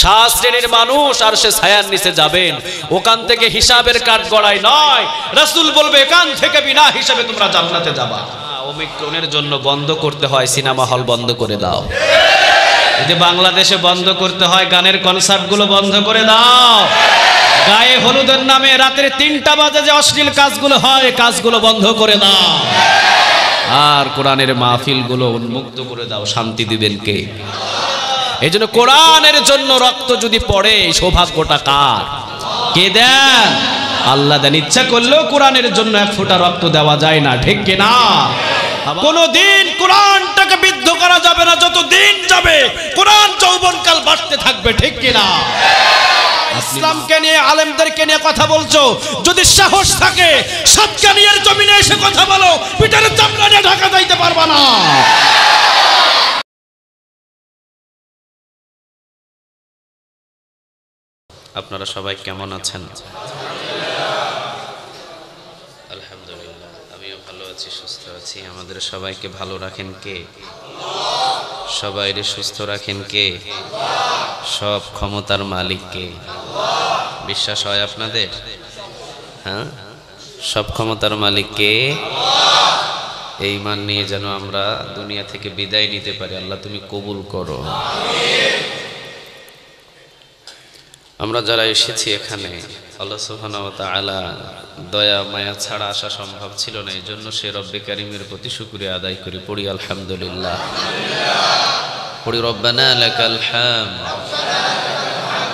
সাত শ্রেণীর মানুষ আরশে ছায়ার নিচে যাবেন, ওখান থেকে হিসাবের কাঠগড়ায় নয়, রাসূল বলবে এখান থেকে বিনা হিসাবে তোমরা জান্নাতে যাবা। ওমিক্রনের জন্য বন্ধ করতে হয় সিনেমা হল বন্ধ করে দাও, যদি বাংলাদেশে বন্ধ করতে হয় গানের কনসার্টগুলো বন্ধ করে দাও, গায়ে হলুদের নামে রাতের 3টা বাজে যে অশ্লীল কাজগুলো হয় কাজগুলো বন্ধ করে দাও, আর কোরআনের মাহফিলগুলো উন্মুক্ত করে দাও। শান্তি দিবেন কে? এই জন্য কোরআনের জন্য রক্ত যদি পড়ে সৌভাগ্যটা কার? কে দেন? আল্লাহ দেন। ইচ্ছা করলেও কোরআনের জন্য 1 ফোঁটা রক্ত দেওয়া যায় না, ঠিক কিনা? কোনদিন কোরআনটাকে বিদ্ধ করা যাবে না, যত দিন যাবে কোরআন যৌবনকাল বাড়তে থাকবে, ঠিক কিনা? ইসলামকে নিয়ে আলেমদেরকে নিয়ে কথা বলছো, যদি সাহস থাকে সাতকানিয়ার জমিনে এসে কথা বলো, পিটার চামড়া নিয়ে ঢাকা যাইতে পারবা না। আপনারা সবাই কেমন আছেন? আলহামদুলিল্লাহ, আমিও ভালো আছি, সুস্থ আছি। আমাদের সবাইকে ভালো রাখেন কে? সবাইরে সুস্থ রাখেন কে? সব ক্ষমতার মালিক কে? বিশ্বাস হয় আপনাদের? হ্যাঁ, সব ক্ষমতার মালিক কে? এই মান নিয়ে যেন আমরা দুনিয়া থেকে বিদায় নিতে পারি। আল্লাহ তুমি কবুল করো। আমরা যারা এসেছি এখানে, আল্লাহ সুবহানাহু ওয়া তাআলা দয়া মায়া ছাড়া আসা সম্ভব ছিল না, এই জন্য সে রব্বে কারীমের প্রতি শুকরিয়া আদায় করি। পড়ি আলহামদুলিল্লাহ, পড়ি রব্বানা লাকাল হামদ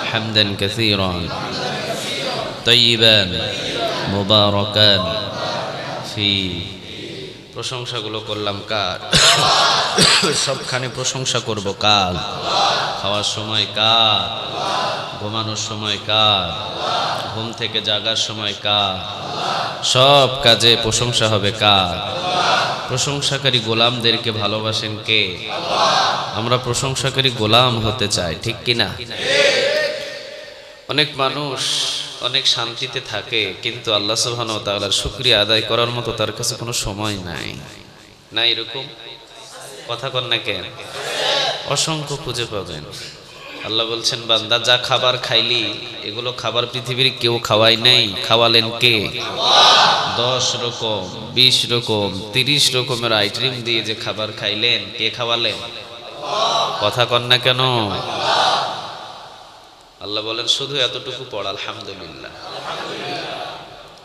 হামদান কাসীরান তাইয়িবান মুবারাকান ফি। প্রশংসাগুলো করলাম কার? সবখানে প্রশংসা করব কার? খাওয়ার সময় কার? ঘুমানোর সময় কার? ঘুম থেকে জাগার সময় কার? সব কাজে প্রশংসা হবে কার? প্রশংসাকারী গোলামদেরকে ভালোবাসেন কে? আমরা প্রশংসাকারী গোলাম হতে চাই, ঠিক কিনা? অনেক মানুষ অনেক শান্তিতে থাকে, কিন্তু আল্লাহ সুবহানাহু ওয়া তাআলার শুকরিয়া আদায় করার মতো তার কাছে কোনো সময় নাই। না এরকম কথা কন না কেন? অসংখ্য খুঁজে পাবেন। আল্লাহ বলছেন বান্দা যা খাবার খাইলি এগুলো খাবার পৃথিবীর কেউ খাওয়াই নাই, খাওয়ালেন কে? 10 রকম 20 রকম 30 রকমের আইটেম দিয়ে যে খাবার খাইলেন, কে খাওয়ালেন? কথা কন না কেন? আল্লাহ বলেন শুধু এতটুকু পড় আলহামদুলিল্লাহ,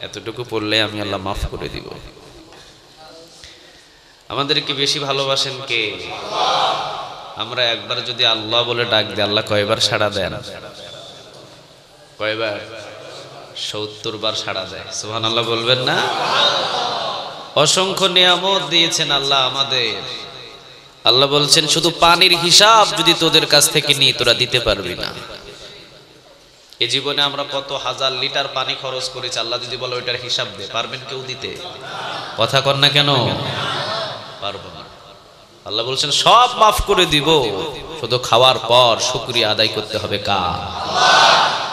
এতটুকু পড়লে আমি আল্লাহ মাফ করে দিব। আমাদেরকে বেশি ভালোবাসেন কে? আমরা একবার যদি আল্লাহ বলে ডাক দিই, আল্লাহ কয়বার সাড়া দেন? কয়বার? 70 বার সাড়া দেয়। সুবহানাল্লাহ বলবেন না? অসংখ্য নিয়ামত দিয়েছেন আল্লাহ আমাদের। আল্লাহ বলছেন শুধু পানির হিসাব যদি তোদের কাছ থেকে নিই তোরা দিতে পারবি না। এই জীবনে আমরা কত হাজার লিটার পানি খরচ করেছি, আল্লাহ যদি বলে ওইটার হিসাব দে, পারবেন কেউ দিতে? কথা কর না কেন? পারবো না। আল্লাহ বলছেন সব মাফ করে দিব, শুধু খাওয়ার পর শুকরিয়া আদায় করতে হবে কার?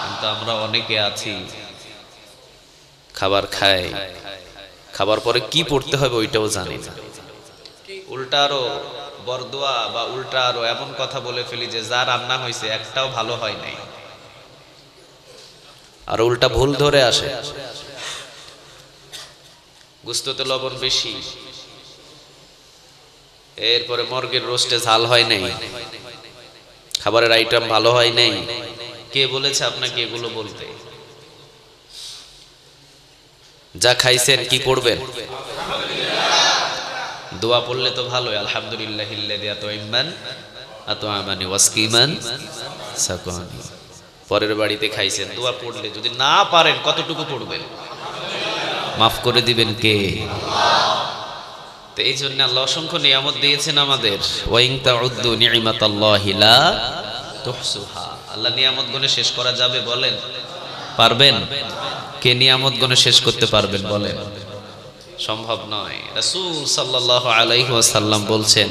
কিন্তু আমরা অনেকে আছি খাবার খাই, খাবার পরে কি পড়তে হবে ওইটাও জানি না। উল্টা আরো বরদোয়া বা উল্টা আরো এমন কথা বলে ফেলি যে যা রান্না হয়েছে একটাও ভালো হয় নাই, আর উল্টা ভুল ধরে আসে। গুস্ততে লবণ বেশি, এরপরে মর্গের রোস্টে ঝাল হয় নাই, খাবারের আইটেম ভালো হয় নাই। কে বলেছে আপনাকে এগুলো বলতে? যা খাইছেন কি পড়বেন? দোয়া পড়লে তো ভালোই, আলহামদুলিল্লাহিল্লাযী আত'আমান আত'আমানি ওয়াসকিমান সাকানি। পরের বাড়িতে খাইছেন, দোয়া পড়লে যদি না পারেন কতটুকু পড়বেন? মাফ করে দিবেন কে? তো এই জন্য আল্লাহ অসংখ্য নিয়ামত দিয়েছেন আমাদের। ওয়া ইন তাউদ্দু নি'মাতাল্লাহি লা তুহসুহা। আল্লাহ নিয়ামত গুণে শেষ করা যাবে? বলেন পারবেন? কে নিয়ামত গুণে শেষ করতে পারবেন বলেন? সম্ভব নয়। রাসূল সাল্লাল্লাহু আলাইহি ওয়াসাল্লাম বলছেন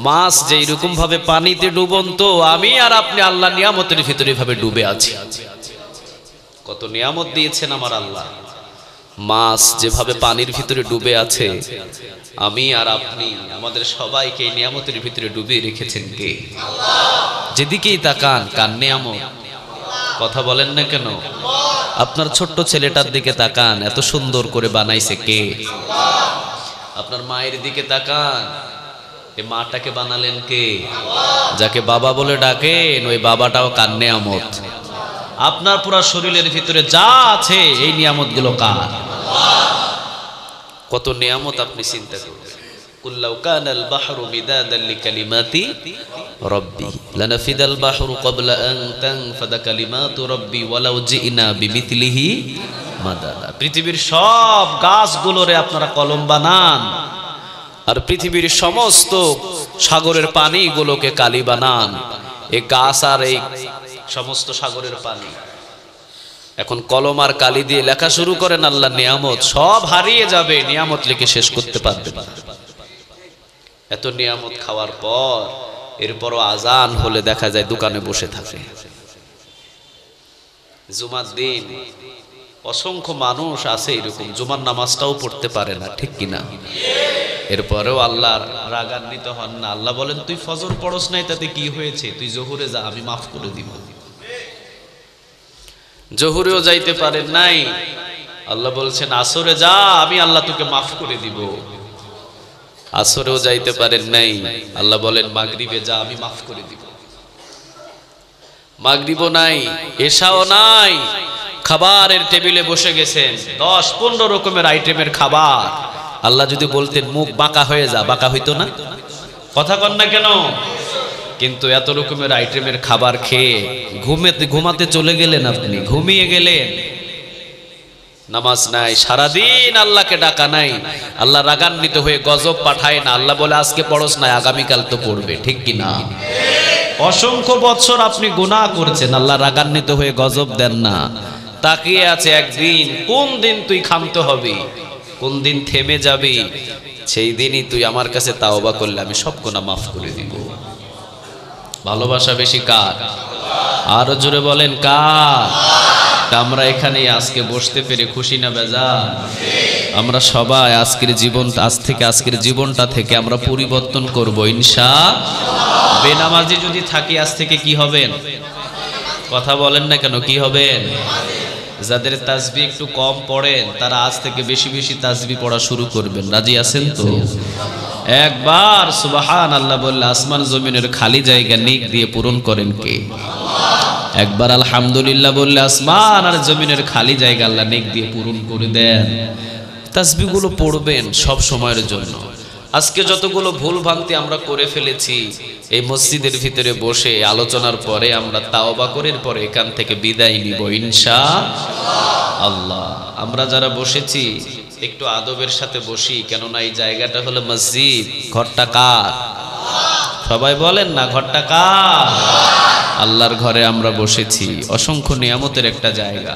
মাছ যেই রকম ভাবে পানিতে ডুবন্ত, আমি আর আপনি আল্লাহ নিয়ামতের ভিতরে ভাবে ডুবে আছি। কত নিয়ামত দিয়েছেন আমার আল্লাহ। মাছ যেভাবে পানির ভিতরে ডুবে আছে, আমি আর আপনি আমাদের সবাইকে এই নিয়ামতের ভিতরে ডুবিয়ে রেখেছেন কে? যেদিকেই তাকান কার নিয়ামত? কথা বলেন না কেন? আপনার ছোট্ট ছেলেটার দিকে তাকান, এত সুন্দর করে বানাইছে কে? আপনার মায়ের দিকে তাকান, এই মাটাকে বানালেন কে? যাকে বাবা বলে ডাকেন ওই বাবাটাও কার নিয়ামত? আপনার পুরো শরীরের ভিতরে যা আছে এই নিয়ামতগুলো কার? কত নিয়ামত আপনি চিন্তা করবেন। কুল্লাউ কানাল বাহরু মিদাদান লিকালিমাতি রাব্বি লানাফিদাল বাহরু ক্বাবলা আন তানফাদা কালিমাতু রাব্বি ওয়ালাউ জিনা বিমিথলিহি মাদাদা। পৃথিবীর সব গাছগুলোরে আপনারা কলম বানান, আর পৃথিবীর সমস্ত সাগরের পানিগুলোকে কালি বানান। এই গাছ আর এই সমস্ত সাগরের পানি এখন কলম আর কালি দিয়ে লেখা শুরু করেন আল্লাহ নিয়ামত, সব হারিয়ে যাবে, নিয়ামত লিখে শেষ করতে পারবে না। এত নিয়ামত খাওয়ার পর এরপরও আজান হলে দেখা যায় দোকানে বসে থাকে। জুমার দিন অসংখ্য মানুষ আছে এরকম, জুমার নামাজটাও পড়তে পারে না, ঠিক কিনা? এরপরেও আল্লাহর রাগান্বিত হন না। আল্লাহ বলেন, তুই ফজর পড়স নাই তাতে কি হয়েছে, তুই জোহরে যা, আমি মাফ করে দিব। জোহরেও যাইতে পারেন নাই, আল্লাহ বলছেন আসরে যা, আমি আল্লাহ তোকে মাফ করে দিব। আসরেও যাইতে পারেন নাই, আল্লাহ বলেন মাগরিবে যা, আমি মাফ করে দিব। মাগরিবও নাই, এশাও নাই, খাবারের টেবিলে বসে গেছেন, 10-15 রকমের আইটেমের খাবার। আল্লাহ যদি বলতেন মুখ বাঁকা হয়ে যা, বাঁকা হইতো না? কথা কন না কেন? কিন্তু এত রকমের আইটেমের খাবার খেয়ে ঘুমাতে চলে গেলেন, আপনি ঘুমিয়ে গেলেন। নামাজ নাই, সারাদিন আল্লাহকে ডাকা নাই। আল্লাহ রাগান্বিত হয়ে গজব পাঠায় না। আল্লাহ বলে আজকে পড়স নাই, আগামীকাল তো পড়বে, ঠিক কিনা? অসংখ্য বৎসর আপনি গুনাহ করেছেন, আল্লাহ রাগান্বিত হয়ে গজব দেন না। তাকিয়ে আছে একদিন, কোন দিন তুই ক্ষান্ত হবি, কোন দিন থেমে যাবি, সেই দিনই তুই আমার কাছে তাওবা করলে আমি সব গুনাহ মাফ করে দিব। ভালোবাসা বেশি কার? আরো জোরে বলেন কার? আমরা এখানে আজকে বসতে পেরে খুশি না বেজার? আমরা সবাই আজকের জীবনটা থেকে আমরা পরিবর্তন করব ইনশাআল্লাহ। বেনামাজি যদি থাকি আজ থেকে কি হবেন? কথা বলেন না কেন? কি হবেন? যাদের তাসবিহ একটু কম পড়েন তারা আজ থেকে বেশি বেশি তাসবিহ পড়া শুরু করবেন। রাজি আছেন তো? একবার সুবহানাল্লাহ বললে আসমান জমিনের খালি জায়গা নেক দিয়ে পূরণ করেন কে? একবার আলহামদুলিল্লাহ বললে আসমান আর জমিনের খালি জায়গা আল্লাহ নেক দিয়ে পূরণ করে দেন। তাসবিহগুলো পড়বেন সব সময়ের জন্য। আজকে যতগুলো ভুল ভ্রান্তি আমরা করে ফেলেছি, এই মসজিদের ভিতরে বসে আলোচনার পরে আমরা তাওবা করার পরে এখান থেকে বিদায় নিব ইনশাআল্লাহ। আমরা যারা বসেছি একটু আদবের সাথে বসি, কেননা এই জায়গাটা হলো মসজিদ। ঘরটা কার? সবাই বলেন না, ঘরটা কার? আল্লাহর ঘরে আমরা বসেছি, অসংখ্য নিয়ামতের একটা জায়গা।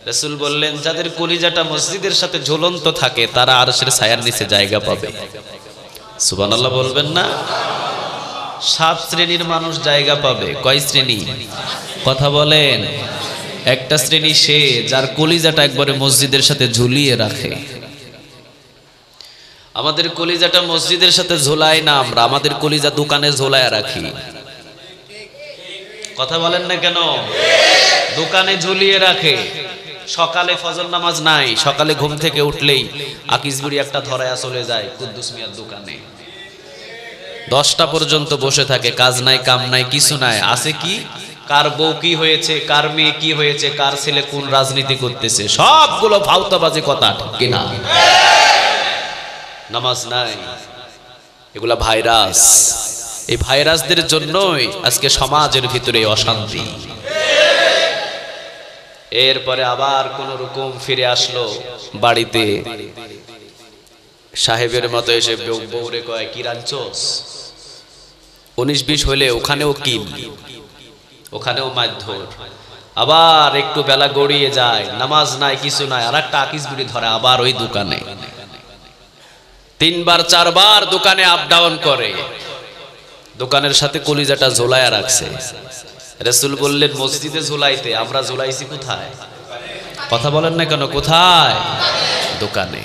রাসূল বললেন যাদের কলিজাটা মসজিদের সাথে ঝুলন্ত থাকে তারা আরশের ছায়ার নিচে জায়গা পাবে। সুবহানাল্লাহ বলবেন না? 7 শ্রেণীর মানুষ জায়গা পাবে। কয় শ্রেণী? কথা বলেন। একটা শ্রেণী সে যার কলিজাটা একবারে মসজিদের সাথে ঝুলিয়ে রাখে। আমাদের কলিজাটা মসজিদের সাথে ঝোলায় না, আমরা আমাদের কলিজা দোকানে ঝোলায় রাখি। কথা বলেন না কেন? দোকানে ঝুলিয়ে রাখে। সকালে ফজর নামাজ নাই, সকালে ঘুম থেকে উঠলেই আকিজবুড়ি একটা ধরায়া চলে যায় কুদ্দুস মিয়ার দোকানে। 10টা পর্যন্ত বসে থাকে, কাজ নাই কাম নাই কিছু নাই। আছে কি? কার বউ কি হয়েছে, কার মেয়ে কি হয়েছে, কার ছেলে কোন রাজনীতি করতেছে, সবগুলো ফাউতাবাজি কথা, ঠিক কিনা? নামাজ নাই, এগুলা ভাইরাস। এই ভাইরাসদের জন্যই আজকে সমাজের ভিতরে অশান্তি। এরপরে আবার কোন রকম ফিরে আসলো বাড়িতে, সাহেবের মতো এসে বউরে কয় কি রাঞ্চোস, 19-20 হলে ওখানেও কিল, ওখানেও মারধর। আবার একটু বেলা গড়িয়ে যায়, নামাজ নাই কিছু নাই, আর একটা আকিজবুড়ি ধরে আবার ওই দোকানে 3বার 4বার দোকানে আপ ডাউন করে। দোকানের সাথে কলিজাটা ঝোলায়া রাখছে। রাসূল বললেন মসজিদে ঝোলাইতে, আমরা ঝোলাইছি কোথায়? কথা বলেন না কেন? কোথায়? দোকানে।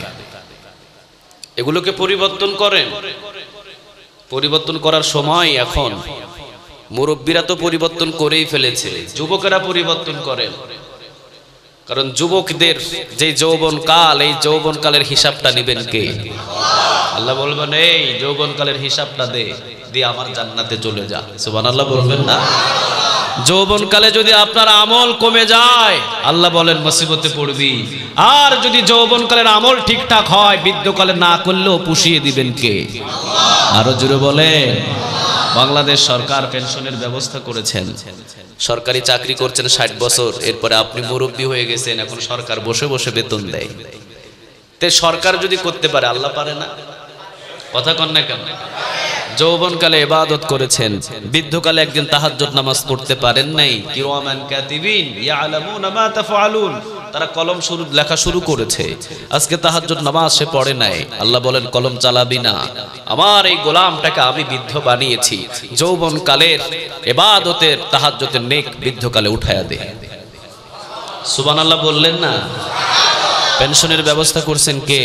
এগুলোকে পরিবর্তন করেন। পরিবর্তন করার সময় এখন। মুরব্বীরা তো পরিবর্তন করেই ফেলেছে, যুবকেরা পরিবর্তন করেন। কারণ যুবকদের যে যৌবনকাল, এই যৌবনকালের হিসাবটা নেবেন কে? আল্লাহ বলবেন এই যৌবনকালের হিসাবটা দে, দিয়ে আমার জান্নাতে চলে যা। সুবহানাল্লাহ বলবেন না? যৌবনকালে যদি আপনার আমল কমে যায়, আল্লাহ বলেন মুসিবতে পড়বি। আর যদি যৌবনকালের আমল ঠিকঠাক হয়, বৃদ্ধকালে না করলেও পুষিয়ে দিবেন কে? আরো জোরে বলেন। বাংলাদেশ সরকার পেনশনের ব্যবস্থা করেছেন। সরকারি চাকরি করছেন 60 বছর, এরপরে আপনি মুরব্বী হয়ে গেছেন, এখন সরকার বসে বসে বেতন দেয়। তে সরকার যদি করতে পারে, আল্লাহ পারে না? কথা কন না কেন? যৌবনকালে ইবাদত করেছেন, বৃদ্ধকালে একদিন তাহাজ্জুদ নামাজ পড়তে পারেন নাই। কিরামান কাতিবিন ইয়ালামুনা মা তাফআলুন, তারা কলম লেখা শুরু করেছে, আজকে তাহাজ্জুদ নামাজ সে পড়ে নাই। আল্লাহ বলেন কলম চালাবি না, আমার এই গোলামটাকে আমি বৃদ্ধ বানিয়েছি, যৌবনকালের ইবাদতের তাহাজ্জুদের নেক বৃদ্ধকালে উঠায়া দে। সুবহানাল্লাহ বললেন না? পেনশনের ব্যবস্থা করছেন কে?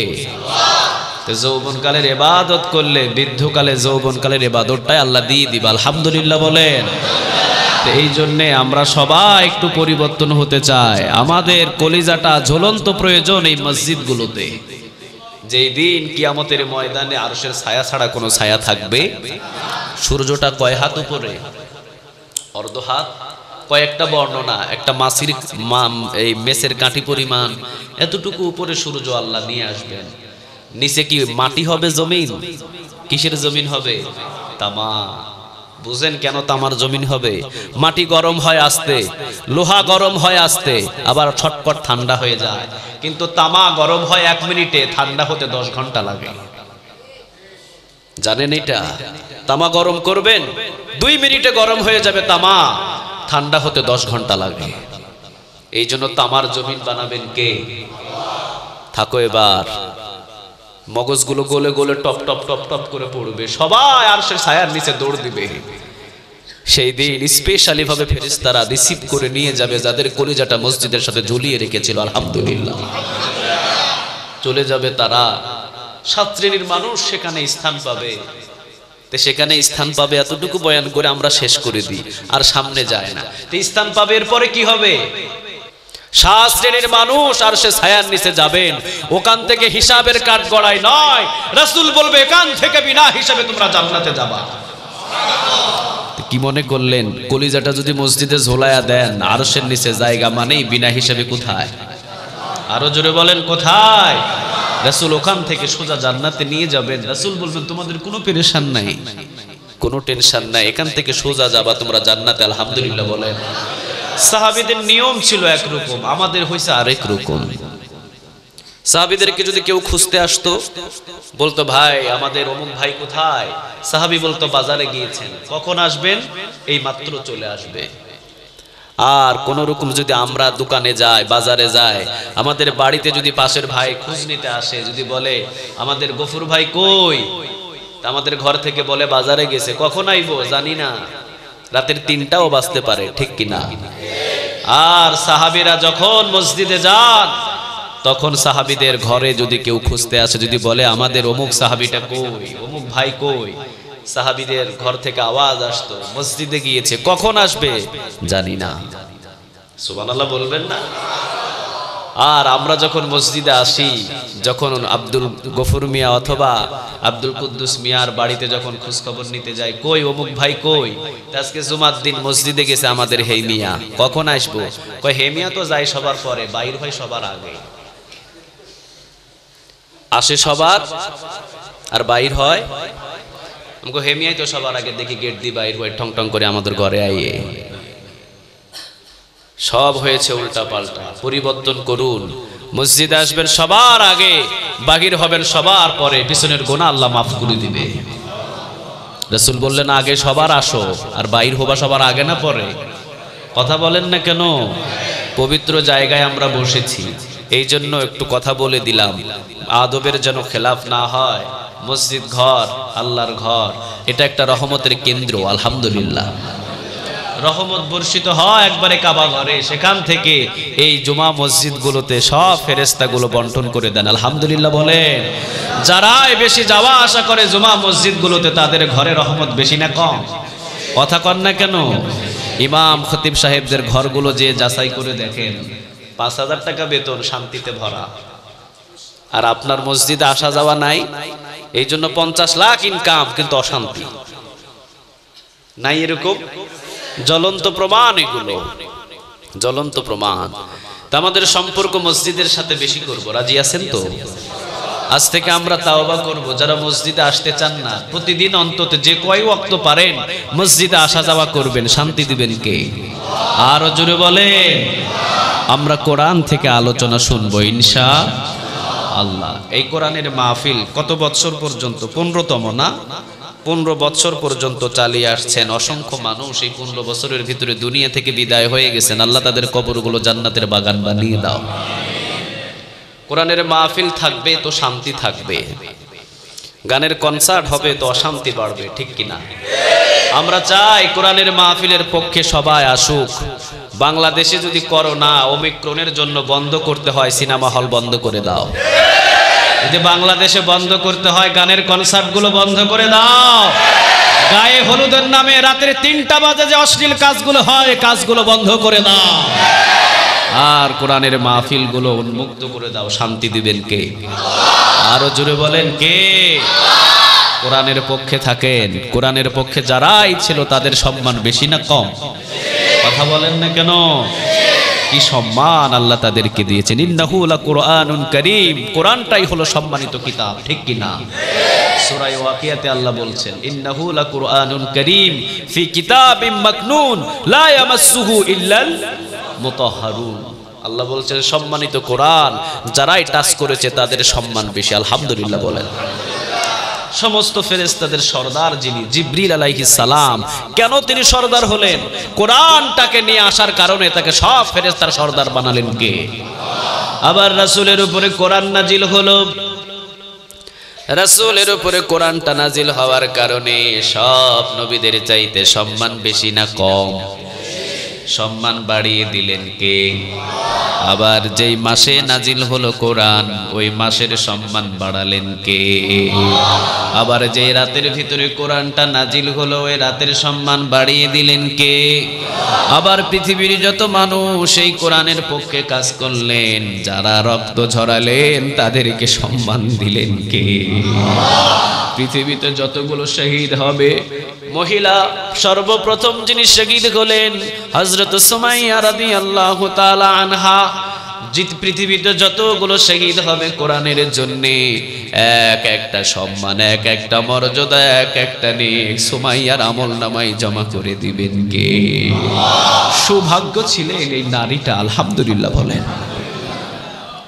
যৌবনকালের ইবাদত করলে বৃদ্ধকালে যৌবনকালের ইবাদতটাই আল্লাহ দিয়ে দিবা। আলহামদুলিল্লাহ বলেন। এই জন্যে আমরা সবাই একটু পরিবর্তন হতে চাই। আমাদের কলিজাটা ঝুলন্ত প্রয়োজন এই মসজিদগুলোতে। যেই দিন কিয়ামতের ময়দানে আরশের ছায়া ছাড়া কোনো ছায়া থাকবে। সূর্যটা কয় হাত উপরে? অর্ধ হাত। কয়েকটা বর্ণনা, একটা মাছির এই মেসের কাঠি পরিমাণ এতটুকু উপরে সূর্য আল্লাহ নিয়ে আসবেন। নিচে কি মাটি হবে? জমিন। কিসের জমিন হবে? তামা। বুঝেন কেন তামার জমিন হবে? মাটি গরম হয় আস্তে, লোহা গরম হয় আস্তে, আবার ছটপট ঠান্ডা হয়ে যায়। কিন্তু তামা গরম হয় 1 মিনিটে, ঠান্ডা হতে 10 ঘন্টা লাগে। জানেন এটা? তামা গরম করবেন, 2 মিনিটে গরম হয়ে যাবে তামা, ঠান্ডা হতে 10 ঘন্টা লাগে। এই জন্য তামার জমিন বানাবেন কে? থাকো এবার মগজগুলো গলে গলে টপ টপ টপ টপ করে পড়বে, সবাই আরশের ছায়ার নিচে দৌড় দিবে। সেই দিন স্পেশালি ভাবে ফেরেশতারা রিসিভ করে নিয়ে যাবে যাদের কলিজাটা মসজিদের সাথে ঝুলিয়ে রেখেছিল। আলহামদুলিল্লাহ চলে যাবে তারা। 7 শ্রেণীর মানুষ সেখানে স্থান পাবে। তো সেখানে স্থান পাবে এতটুকু বয়ান করে আমরা শেষ করে দিই, আর সামনে যায় না। তো স্থান পাবে, এরপরে কি হবে? 7 শ্রেণীর মানুষ আরশের ছায়ার নিচে যাবেন। ওখান থেকে হিসাবের কাঠ গড়াই নয়, রাসূল বলবে এখান থেকে বিনা হিসাবে তোমরা জান্নাতে যাবা। কি মনে করলেন কলিজাটা যদি মসজিদে ঝোলায়া দেন, আরশের নিচে জায়গা মানেই বিনা হিসাবে কোথায়? আরো জোরে বলেন কোথায়? রাসূল ওখান থেকে সোজা জান্নাতে নিয়ে যাবেন। রাসূল বলবেন তোমাদের কোনো পেরেশান নাই, কোনো টেনশন নাই, এখান থেকে সোজা যাবা তোমরা জান্নাতে। আলহামদুলিল্লাহ বলেন। সাহাবীদের নিয়ম ছিল একরকম, আমাদের হইছে আরেক রকম। সাহাবীদেরকে যদি কেউ খুঁজতে আসতো, বলতো ভাই আমাদের অমুক ভাই কোথায়? সাহাবী বলতো বাজারে গিয়েছেন। কখন আসবেন? এই মাত্র চলে আসবে। আর কোন রকম যদি আমরা দোকানে যাই, বাজারে যাই, আমাদের বাড়িতে যদি পাশের ভাই খোঁজ নিতে আসে, যদি বলে আমাদের গফুর ভাই কই, আমাদের ঘর থেকে বলে বাজারে গেছে, কখন আইবো জানি না, রাতের 3টাও বাজতে পারে, ঠিক কিনা? আর সাহাবীরা যখন মসজিদে যান, তখন সাহাবীদের ঘরে যদি কেউ খুঁজতে আসে, যদি বলে আমাদের অমুক সাহাবীটা কই, অমুক ভাই কই, সাহাবীদের ঘর থেকে আওয়াজ আসতো মসজিদে গিয়েছে, কখন আসবে জানি না। সুবহানাল্লাহ বলবেন না? আর আমরা যখন মসজিদে আসি, যখন আব্দুল গফুর মিয়া অথবা আব্দুল কুদ্দুস মিয়ার বাড়িতে যখন খোঁজ খবর নিতে যাই, কই অমুক ভাই কই, আজকে জুমার দিন মসজিদে গেছে আমাদের হে মিয়া, কখন আসবো? কই হে মিয়া তো যায় সবার পরে, বাইর হয় সবার আগে। আসে সবার আর বাইর হয়, আমাকে হে মিয়াই তো সবার আগে, দেখি গেট দিয়ে বাইর হয় ঠং ঠং করে আমাদের ঘরে আইয়ে। সব হয়েছে উল্টা পাল্টা। পরিবর্তন করুন। মসজিদে আসবেন সবার আগে, বাহির হবেন সবার পরে, পিছনের গুনাহ আল্লাহ মাফ করে দিবে। রাসূল বললেন আগে সবার আসো, আর বাহির হবা সবার আগে না পরে? কথা বলেন না কেন? পবিত্র জায়গায় আমরা বসেছি, এই জন্য একটু কথা বলে দিলাম, আদবের যেন খেলাফ না হয়। মসজিদ ঘর, আল্লাহর ঘর, এটা একটা রহমতের কেন্দ্র। আলহামদুলিল্লাহ রহমত বর্ষিত হয় একবারে কাবা ঘরে, সেখান থেকে এই জুমা মসজিদগুলোতে সব ফেরেশতাগুলো বন্টন করে দেন। আলহামদুলিল্লাহ বলেন। যারাই বেশি যাওয়া আসা করে জুমা মসজিদগুলোতে তাদের ঘরে রহমত বেশি না কম? কথা কন না কেন? ইমাম খতিব সাহেবদের ঘরগুলো যে যাচাই করে দেখেন, 5,000 টাকা বেতন, শান্তিতে ভরা। আর আপনার মসজিদে আসা যাওয়া নাই, এই জন্য 50 লাখ ইনকাম কিন্তু অশান্তি নাই। এরকম জ্বলন্ত প্রমাণ, এগুলো জ্বলন্ত প্রমাণ। তা আমাদের সম্পর্ক মসজিদের সাথে বেশি করব, রাজি আছেন তো? আজ থেকে আমরা তাওবা করব, যারা মসজিদে আসতে চান না প্রতিদিন অন্তত যে কয় ওয়াক্ত পারেন মসজিদে আসা যাওয়া করবেন। শান্তি দিবেন কে? আরো জোরে বলেন। আমরা কোরআন থেকে আলোচনা শুনবো ইনশাআল্লাহ। এই কোরআনের মাহফিল কত বছর পর্যন্ত? 15তম না? 15 বছর পর্যন্ত চালিয়ে আসছেন। অসংখ্য মানুষ এই 15 বছরের ভিতরে দুনিয়া থেকে বিদায় হয়ে গেছেন। আল্লাহ তাদের কবরগুলো জান্নাতের বাগান বানিয়ে দাও। কোরআনের মাহফিল থাকবে তো শান্তি থাকবে, গানের কনসার্ট হবে তো অশান্তি বাড়বে, ঠিক কিনা? আমরা চাই কোরআনের মাহফিলের পক্ষে সবাই আসুক। বাংলাদেশে যদি করোনা ওমিক্রনের জন্য বন্ধ করতে হয়, সিনেমা হল বন্ধ করে দাও। যদি বাংলাদেশে বন্ধ করতে হয়, গানের কনসার্টগুলো বন্ধ করে দাও। গায়ে হলুদের নামে রাতের 3টা বাজে যে অশ্লীল কাজগুলো হয়, কাজগুলো বন্ধ করে দাও। আর কোরআনের মাহফিলগুলো উন্মুক্ত করে দাও। শান্তি দিবেন কে? আরো জোরে বলেন কে? কোরআনের পক্ষে থাকেন। কোরআনের পক্ষে যারাই ছিল তাদের সম্মান বেশি না কম? কথা বলেন না কেন? কি সম্মান আল্লাহ তাদেরকে দিয়েছেন। ইন্নাহু লাকুরআনুন কারীম, কোরআনটাই হলো সম্মানিত কিতাব, ঠিক কি না? সূরা ওয়াকিয়াতে আল্লাহ বলছেন ইন্নাহু লাকুরআনুন কারীম ফি কিতাবিম মাকনুন লা ইয়ামাসসুহু ইল্লাল মুতাহহারুন। আল্লাহ বলছেন সম্মানিত কোরআন, যারাই টাচ করেছে তাদের সম্মান বেশি। আলহামদুলিল্লাহ বলেন। সমস্ত ফেরেশতাদের সরদার যিনি, জিবরিল আলাইহিস সালাম, কেন তিনি সরদার হলেন? কোরআনটাকে নিয়ে আসার কারণে তাকে সব ফেরেশতার সরদার বানালেন কে? আবার রাসূলের উপরে কোরআন নাজিল হলো। রাসূলের উপরে কোরআনটা নাজিল হওয়ার কারণে সব নবীদের চাইতে সম্মান বেশি না কম? সম্মান বাড়িয়ে দিলেন কে? আবার যেই মাসে নাজিল হলো কোরআন, ওই মাসের সম্মান বাড়ালেন কে? আবার যেই রাতের ভিতরে কোরআনটা নাজিল হলো, ওই রাতের সম্মান বাড়িয়ে দিলেন কে? আবার পৃথিবীর যত মানুষ এই কোরআনের পক্ষে কাজ করলেন, যারা রক্ত ঝরালেন তাদেরকে সম্মান দিলেন কে? পৃথিবীতে যতগুলো শহীদ হবে, মহিলা সর্বপ্রথম যিনি শহীদ হলেন হযরত সুমাইয়া রাদিয়াল্লাহু তাআলা আনহা। পৃথিবীতে যতগুলো শহীদ হবে কোরআনের জন্য, এক একটা সম্মান, এক একটা মর্যাদা, এক একটা নেক সুমাইয়ার আমলনামায় জমা করে দিবেন কে? সৌভাগ্য ছিলেন এই নারীটা। আলহামদুলিল্লাহ বলেন।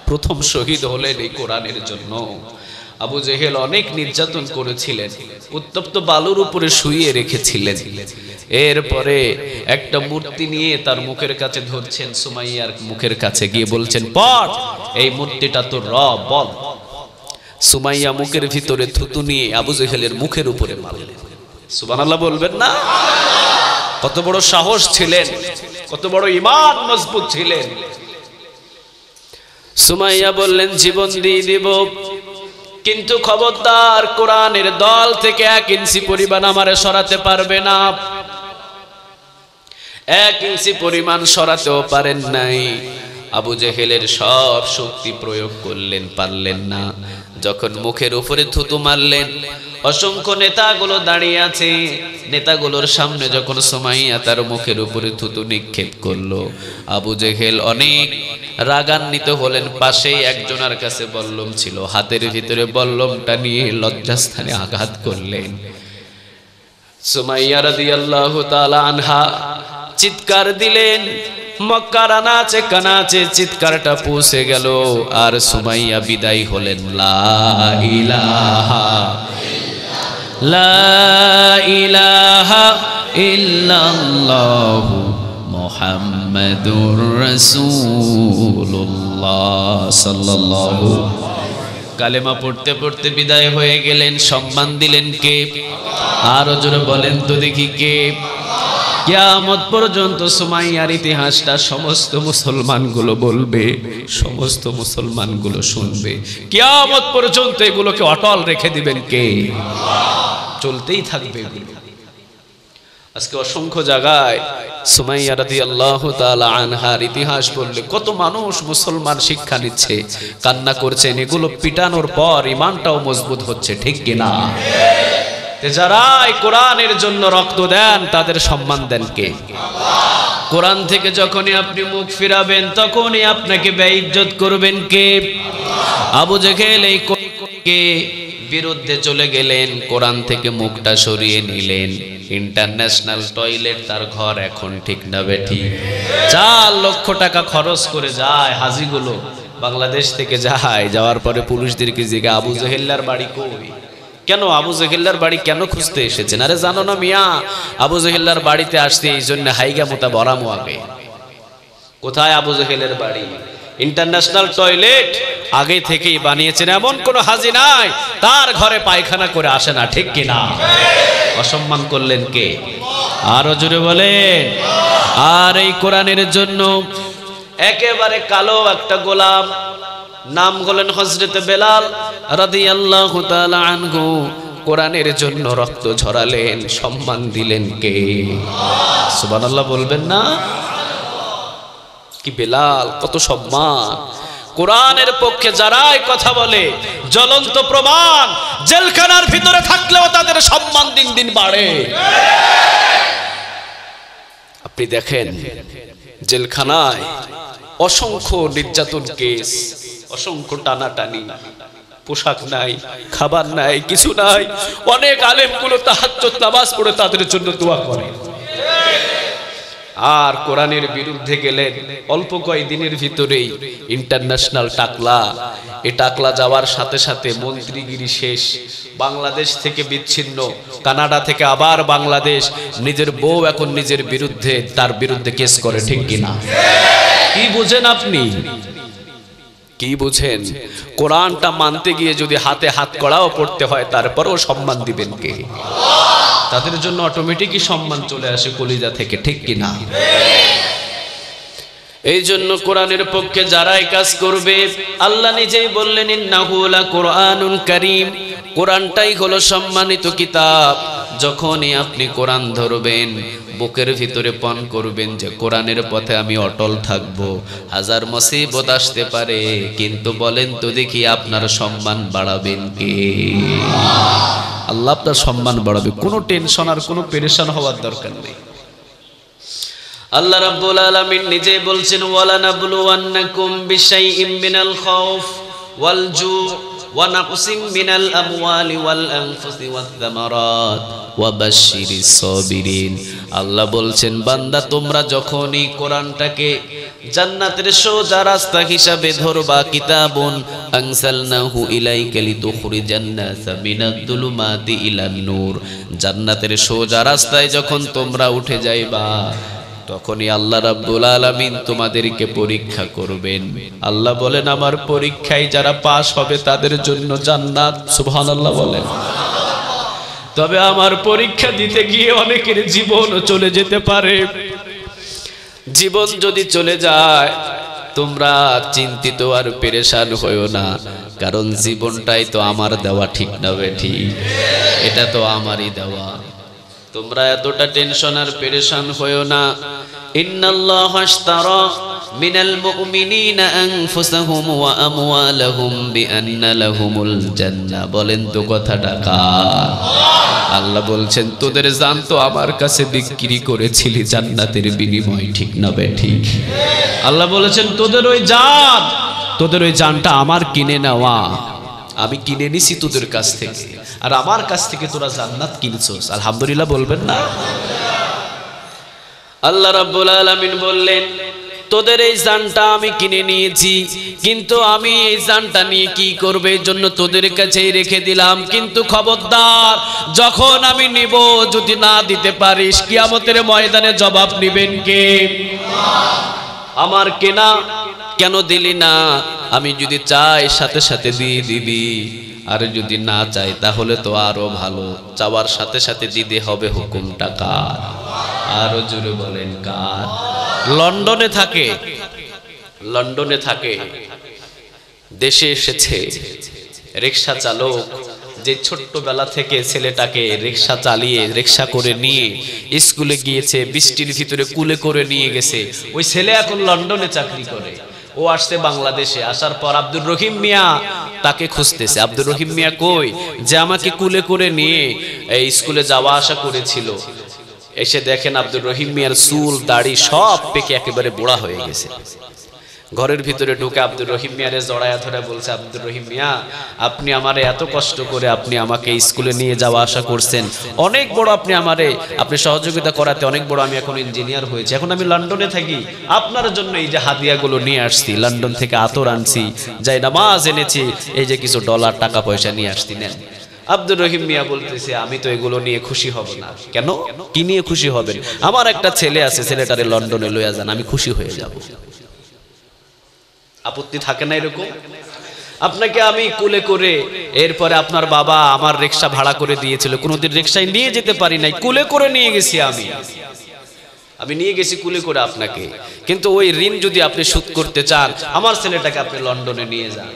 প্রথম শহীদ হলেন এই কোরআনের জন্য। আবু জেহেল অনেক নির্যাতন করেছিলেন, উত্তপ্ত বালুর উপরে শুইয়ে রেখেছিলেন। এরপরে একটা মূর্তি নিয়ে তার মুখের কাছে ধরছেন, সুমাইয়ার মুখের কাছে গিয়ে বলছেন পড়, এই মূর্তিটা তোর রব বল। সুমাইয়া মুখের ভিতরে থুতু নিয়ে আবু জেহেলের মুখের উপরে মারলেন। সুবহানাল্লাহ বলবেন না? কত বড় সাহস ছিলেন, কত বড় ঈমান মজবুত ছিলেন। সুমাইয়া বললেন জীবন দিয়ে দিব, কিন্তু খবরদার কোরআনের দল থেকে 1 ইঞ্চি পরিমাণ আমারে সরাতে পারবে না। 1 ইঞ্চি পরিমাণ সরাতেও পারেন নাই। আবু জেহেলের সব শক্তি প্রয়োগ করলেন, পারলেন না। যখন মুখের উপরে থুতু মারলেন, অসংখ্য নেতাগুলো দাঁড়িয়ে আছে, নেতাগুলোর সামনে যখন সুমাইয়া তার মুখের উপরে থুতু নিক্ষেপ করলো, আবু জেহেল অনেক রাগান্বিত হলেন। পাশেই একজনের কাছে বল্লম ছিল, হাতের ভিতরে বল্লমটা নিয়ে লজ্জাস্থানে আঘাত করলেন। সুমাইয়া রাদিয়াল্লাহু তাআলা আনহা চিৎকার দিলেন। মক্কার আনাচে কানাচে চিৎকারটা পৌঁছে গেল, আর সুমাইয়া বিদায় হলেন। লা ইলাহা ইল্লাল্লাহু মুহাম্মাদুর রাসূলুল্লাহ সাল্লাল্লাহু। কালেমা পড়তে পড়তে বিদায় হয়ে গেলেন। সম্মান দিলেন কে? আরো জোরে বলেন তো দেখি কে? কিয়ামত পর্যন্ত সুমাইয়ার ইতিহাসটা সমস্ত মুসলমানগুলো বলবে, সমস্ত মুসলমানগুলো শুনবে। কিয়ামত পর্যন্ত এগুলোকে অটল রেখে দিবেন কে? চলতেই থাকবে এগুলো। আজকে অসংখ্য জায়গায় সুমাইয়া রাদিয়াল্লাহু তাআলা আনহার ইতিহাস বললে কত মানুষ মুসলমান শিক্ষা নিচ্ছে, কান্না করছেন। এগুলো পিটানোর পর ইমানটাও মজবুত হচ্ছে, ঠিক কিনা? যারা কোরআনের জন্য রক্ত দেন তাদের সম্মান দেন কে? কোরআন থেকে যখনই আপনি মুখ ফিরাবেন তখনই আপনাকে বেইজ্জত করবেন কে? আবু জেহেল এই কোরআনকে বিরুদ্ধে চলে গেলেন, কোরআন থেকে মুখটা সরিয়ে নিলেন। ইন্টারন্যাশনাল টয়লেট তার ঘর এখন, ঠিক না বেঠি? 4 লক্ষ টাকা খরচ করে যায় হাজিগুলো, বাংলাদেশ থেকে যায়। যাওয়ার পরে পুলিশদেরকে জিজ্ঞাসা, আবু জেহেল্লার বাড়ি কই? কেন আবু জেহেল্লার বাড়ি কেন খুঁজতে এসেছেন? আরে জানো না মিয়া, আবু জেহেল্লার বাড়িতে আসতে এই জন্য হাইগা মোতা বরামো আগে। কোথায় আবু জেহেলের বাড়ি? ইন্টারন্যাশনাল টয়লেট আগে থেকেই বানিয়েছেন, এমন কোন হাজি নাই তার ঘরে পায়খানা করে আসে না, ঠিক কিনা? অসম্মান করলেন কে? আরো জোরে বলেন। আর এই কোরআনের জন্য একেবারে কালো একটা গোলাম, নাম হলেন হযরত বেলাল রাদিয়াল্লাহু তাআলা আনহু, কোরআনের জন্য রক্ত ঝরালেন, সম্মান দিলেন কে? সুবহানাল্লাহ বলবেন না? কি বেলাল, কত সম্মান! কোরআনের পক্ষে যারাই কথা বলে জ্বলন্ত প্রমাণ, জেলখানার ভিতরে থাকলেও তাদের সম্মান দিন দিন বাড়ে। আপনি দেখেন জেলখানায় অসংখ্য নির্যাতন কেস, অসংখ্য টানাটানি, পোশাক নাই, খাবার নাই, কিছু নাই। অনেক আলেমগুলো তাহাজ্জুদ নামাজ পড়ে তাদের জন্য দোয়া করে। আর কোরআনের বিরুদ্ধে গেলেন, অল্প কয়েকদিনের ভিতরেই ইন্টারন্যাশনাল টাকলা, এই টাকলা যাওয়ার সাথে সাথে মন্ত্রীগিরি শেষ, বাংলাদেশ থেকে বিচ্ছিন্ন, কানাডা থেকে আবার বাংলাদেশ। নিজের বউ এখন নিজের বিরুদ্ধে, তার বিরুদ্ধে কেস করে, ঠিক কিনা? কি বুঝেন আপনি? কি বুঝেন? কোরআনটা মানতে গিয়ে যদি হাতে হাত কড়াও পড়তে হয় তারপরেও সম্মান দিবেন কে? তাদের জন্য অটোমেটিকই সম্মান চলে আসে কলিজা থেকে, ঠিক কিনা? এই জন্য কোরআনের পক্ষে যারাই কাজ করবে, আল্লাহ নিজেই বললেন ইন্নাহু লাকুরআনুন কারীম, কোরআনটাই হলো সম্মানিত কিতাব। যখনই আপনি কোরআন ধরবেন বুকের ভিতরে পণ করবেন যে কোরআনের পথে আমি অটল থাকব। হাজার মুসিবত আসতে পারে, কিন্তু বলেন তো দেখি আপনার সম্মান বাড়াবেন কে? আল্লাহ আপনার সম্মান বাড়াবে, কোনো টেনশন আর কোনো পেরেশান হওয়ার দরকার নেই। আল্লাহ রাব্বুল আলামিন নিজেই বলছেন ওয়ালা নাবলুওয়ান্নাকুম বিশাইইম মিনাল খাউফ ওয়াল জু' ওয়া নাকসিম মিনাল আমওয়ালি ওয়াল আনফুসি ওয়াত থামারাত ওয়া বাশশিরিস সাবিরিন। আল্লাহ বলছেন বান্দা তোমরা যখনই কোরআনটাকে জান্নাতের সোজা রাস্তা হিসাবে ধরবা, কিতাবুন আনসালনাহু ইলাইকা লিতুখরিজান নাসা মিনাদ দুলুমাতি ইলান নূর, জান্নাতের সোজা রাস্তায় যখন তোমরা উঠে যাইবা তখনই আল্লাহ রাব্বুল আলামিন তোমাদেরকে পরীক্ষা করবেন। আল্লাহ বলেন আমার পরীক্ষায় যারা পাস হবে তাদের জন্য জান্নাত। সুবহানাল্লাহ বলেন। তবে আমার পরীক্ষা দিতে গিয়ে অনেকের জীবন চলে যেতে পারে। জীবন যদি চলে যায় তোমরা চিন্তিত আর পেরেশান হইও না, কারণ জীবনটাই তো আমার দেওয়া, ঠিক না বেঠি? এটা তো আমারই দেওয়া। তোমরা এতটা টেনশন আর পেরেশান হইও না। ইন্নাল্লাহা আশতারা মিনাল মুমিনিনা আনফুসাহুম ওয়া আমওয়ালাহুম বিআন্না লাহুমুল জান্নাহ। বলেন তো কথাটা কার? আল্লাহ বলছেন তোদের জান তো আমার কাছে বিক্রি করেছিলি জান্নাতের বিনিময়, ঠিক না বেঠিক? আল্লাহ বলেছেন তোদের ওই জানটা আমার কিনে নেওয়া, আমি কিনে নিছি তোদের কাছ থেকে, আর আমার কাছ থেকে তোরা জান্নাত কিনছস। আলহামদুলিল্লাহ বলবেন না? আল্লাহ রাব্বুল আলামিন বললেন তোদের এই জানটা আমি কিনে নিয়েছি, কিন্তু আমি এই জানটা নিয়ে কি করবে এই জন্য তোদের কাছেই রেখে দিলাম। কিন্তু খবরদার, যখন আমি নিব যদি না দিতে পারিস কিয়ামতের ময়দানে জবাব নিবেন কে? আমার কেনা কেন দিলি না? আমি যদি চাই সাথে সাথে দিয়ে দিবি, আর যদি না চাই তাহলে তো আরো ভালো। চাওয়ার সাথে সাথে দিতে হবে, হুকুমটা কার? আরো জোরে বলেন কার? লন্ডনে থাকে, লন্ডনে থাকে, দেশে এসেছে রিক্সা চালক, যে ছোট্টবেলা থেকে ছেলেটাকে রিক্সা চালিয়ে রিক্সা করে নিয়ে স্কুলে গিয়েছে, বৃষ্টির ভিতরে কুলে করে নিয়ে গেছে, ওই ছেলে এখন লন্ডনে চাকরি করে। ও আসছে বাংলাদেশে, আসার পর আব্দুর রহিম মিয়া তাকে খুঁজতেছে। আব্দুর রহিম মিয়া কই? যে আমাকে কুলে করে নিয়ে এই স্কুলে যাওয়া আসা করেছিল। এসে দেখেন আব্দুর রহিম মিয়ার চুল দাড়ি সব পেকে একেবারে বুড়া হয়ে গেছে। ঘরের ভিতরে ঢুকে আব্দুর রহিম মিয়ারে জড়ায়া ধরে বলছে, আব্দুর রহিম মিয়া, আপনি আমারে এত কষ্ট করে আপনি আমাকে স্কুলে নিয়ে যাওয়া আসা করছেন, অনেক বড় আপনি সহযোগিতা করাতে অনেক বড়, আমি এখন ইঞ্জিনিয়ার হয়েছি, এখন আমি লন্ডনে থাকি, আপনার জন্য এই যে হাদিয়াগুলো নিয়ে আসছি, লন্ডন থেকে আতর আনছি, যাই নামাজ এনেছি, এই যে কিছু ডলার টাকা পয়সা নিয়ে আসছি, নেন। আব্দুর রহিম মিয়া বলতেছে, আমি তো এগুলো নিয়ে খুশি হব না। কেন? কি নিয়ে খুশি হবেন? আমার একটা ছেলে আছে, ছেলেটারে লন্ডনে লইয়া যান, আমি খুশি হয়ে যাব। আপত্তি থাকে না এরকম? আপনাকে আমি কুলে করে, এরপরে আপনার বাবা আমার রিক্সা ভাড়া করে দিয়েছিল, কোনোদিন রিক্সায় নিয়ে যেতে পারি নাই, কুলে করে নিয়ে গেছি, আমি নিয়ে গেছি কুলে করে আপনাকে। কিন্তু ওই ঋণ যদি আপনি শোধ করতে চান, আমার ছেলেটাকে আপনি লন্ডনে নিয়ে যান।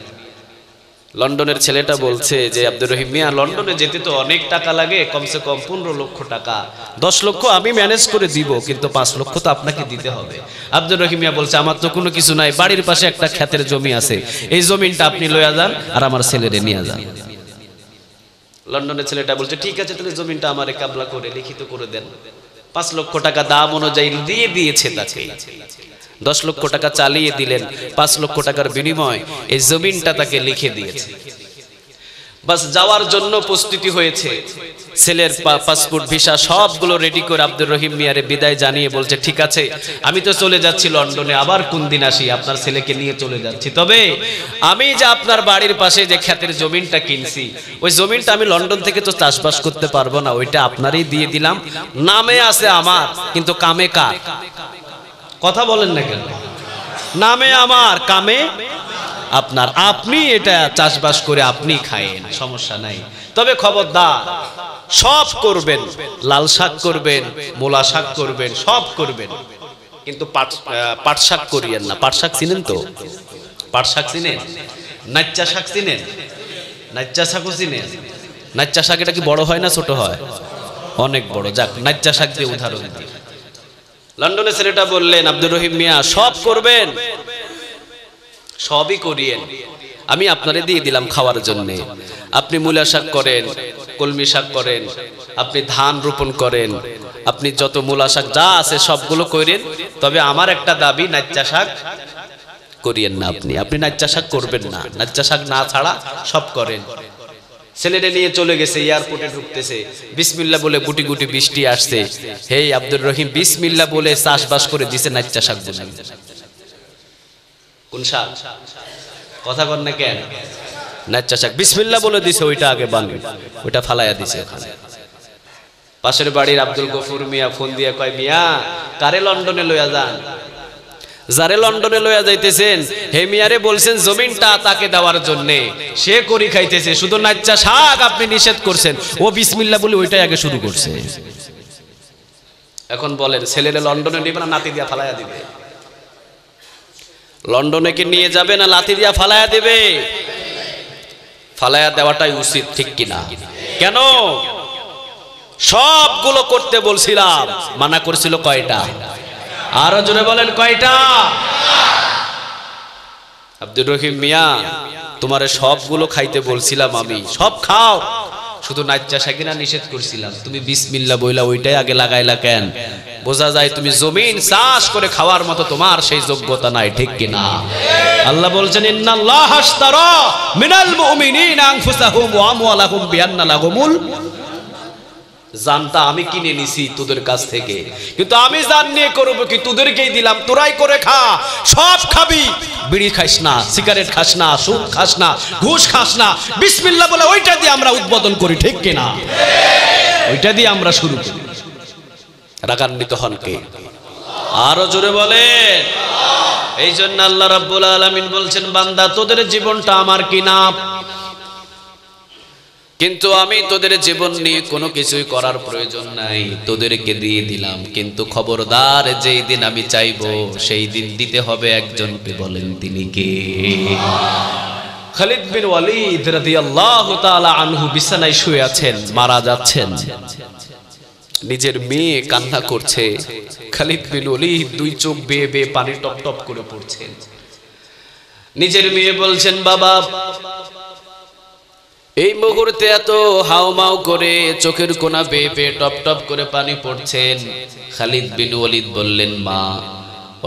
লন্ডনের ছেলেটা বলছে যে, আব্দুর রহিম মিয়া, লন্ডনে যেতে তো অনেক টাকা লাগে, কমসে কম 15 লক্ষ টাকা, 10 লক্ষ আমি ম্যানেজ করে দিব, কিন্তু 5 লক্ষ তো আপনাকে দিতে হবে। আব্দুর রহিম মিয়া বলছে, আমার তো কোনো কিছু নাই, বাড়ির পাশে একটা ক্ষেতের জমি আছে, এই জমিনটা আপনি লইয়া যান আর আমার ছেলেরে নিয়ে যান। লন্ডনের ছেলেটা বলছে, ঠিক আছে, তাহলে জমিনটা আমারে কাবলা করে লিখিত করে দেন। 5 লক্ষ টাকা দাম অনুযায়ী দিয়ে দিয়েছে তাকে। 10 লক্ষ টাকা চালিয়ে দিলেন, 5 লক্ষ টাকার বিনিময় এই জমিনটা তাকে লিখে দিয়েছে। বাস যাওয়ার জন্য প্রস্তুতি হয়েছে, ছেলের পাসপোর্ট ভিসা সবগুলো রেডি করে আব্দুর রহিম মিয়ারে বিদায় জানিয়ে বলছে, ঠিক আছে, আমি তো চলে যাচ্ছি লন্ডনে, আবার কোন দিন আসি, আপনার ছেলেকে নিয়ে চলে যাচ্ছি, তবে আমি যে আপনার বাড়ির পাশে যে ক্ষেতের জমিনটা কিনছি, ওই জমিনটা আমি লন্ডন থেকে তো চাষবাস করতে পারবো না, ওইটা আপনারই দিয়ে দিলাম, নামে আছে আমার, কিন্তু কামে কার? কথা বলেন না কেন? নামে আমার, কামে আপনার, আপনি এটা চাষবাস করে আপনি খায়েন, সমস্যা নাই, তবে খবরদার সব করবেন, লাল শাক করবেন, মূলা শাক করবেন, সব করবেন, কিন্তু পাট শাক করিয়েন না। পাট শাক চিনেন তো? পাট শাক চিনেন? নাচ্চা শাক চিনেন? নাচ্চা শাকও চিনেন? নাচ্চা শাক এটা কি বড় হয় না ছোট হয়? অনেক বড়। যাক, নাচ্চা শাক দিয়ে উদাহরণ দিই। লন্ডনের ছেলেটা বললেন, আব্দুর রহিম মিয়া, সব করবেন, সবই করিয়েন, আমি আপনারে দিয়ে দিলাম খাওয়ার জন্য, আপনি মূলা শাক করেন, কলমি শাক করেন, আপনি ধান রোপণ করেন, আপনি যত মূলা শাক যা আছে সবগুলো করেন, তবে আমার একটা দাবি, নাচ্চা শাক করিয়েন না। আপনি নাচ্চা শাক করবেন না, নাচ্চা শাক না ছাড়া সব করেন। ছেলেটা নিয়ে চলে গেছে, এয়ারপোর্টে ঢুকতেছে, বিসমিল্লাহ বলে গুটি গুটি বৃষ্টি আসছে, হে আব্দুর রহিম বিসমিল্লাহ বলে চাষবাস করে দিছে নাচ্চা শাক। কোন শাক? কথা কন না কেন? নাচ্চা শাক বিসমিল্লাহ বলে দিছে, ওইটা আগে বানবে, ওইটা ফালাইয়া দিছে ওখানে। পাশের বাড়ির আব্দুল গফুর মিয়া ফোন দিয়ে কয়, মিয়া, কারে লন্ডনে লইয়া যান? যারে লন্ডনে লইয়া যাইতেছেন, হে মিয়ারে বলছেন জমিনটা তাকে দেওয়ার জন্য, সে করি খাইতেছে, শুধু নাচ্চা শাক আপনি নিষেধ করছেন, ও বিসমিল্লাহ বলে ওইটাই আগে শুরু করছে। এখন বলেন, ছেলেরে লন্ডনে নিবে না নাতি দিয়া ফালাইয়া দিবে? লন্ডনে কি নিয়ে যাবে না লাথি দিয়া ফালাইয়া দেবে? ফালাইয়া দেওয়াটাই উচিত, ঠিক কিনা? কেন? সবগুলো করতে বলছিলাম, মানা করছিল কয়টা? আরো জোরে বলেন, কয়টা? আব্দুর রহিম মিয়া, তোমারে সবগুলো খাইতে বলছিলাম আমি, সব খাও, শুধু নাচ্চা শাকিনা নিষেধ করছিলাম, তুমি বিসমিল্লাহ বইলা ওইটাই আগে লাগাইলা কেন? বোঝা যায় তুমি জমিন চাষ করে খাওয়ার মতো তোমার সেই যোগ্যতা নাই, ঠিক কিনা? আল্লাহ বলছেন, ইন্নাল্লাহা আশতারা মিনাল মুমিনিনা আনফুসাহুম ওয়া আমওয়ালাহুম বিআন্না লাহুমুল জানটা আমি কিনে নিছি তোদের কাছ থেকে, কিন্তু আমি জান নিয়ে করবো কি? তোদেরকেই দিলাম, তোরাই করে খা, সব খাবি, বিড়ি খাস না, সিগারেট খাস না, সুদ খাস না, ঘুষ খাস না, বিসমিল্লাহ বলে ওইটা দিয়ে আমরা উদ্বোধন করি, ঠিক কিনা? ওইটা দিয়ে আমরা শুরু করি। রাগান্বিত হন কে? আরো জোরে বলেন। এই জন্য আল্লাহ রাব্বুল আলামিন বলছেন, বান্দা তোদের জীবনটা আমার কিনা, কিন্তু আমি তোদের জীবন নিয়ে কোনো কিছুই করার প্রয়োজন নাই, তোদেরকে দিয়ে দিলাম। কিন্তু খবরদার, যেই দিন আমি চাইবো সেই দিন দিতে হবে একজনকে। বলেন তিনি কে? খালিদ বিন ওয়ালিদ রাদিয়াল্লাহু তাআলা আনহু বিছানায় শুয়ে আছেন, মারা যাচ্ছেন। নিজের মেয়ে কান্না করছে। খালিদ বিন ওয়ালিদ দুই চোখ বেয়ে বেয়ে পানি টপ টপ করে পড়ছে। নিজের মেয়ে বলছেন, বাবা, এই মুহূর্তে এত হাউমাউ করে চোখের কোনা বেয়ে বেয়ে টপ টপ করে পানি পড়ছেন। খালিদ বিন ওয়ালিদ বললেন, মা,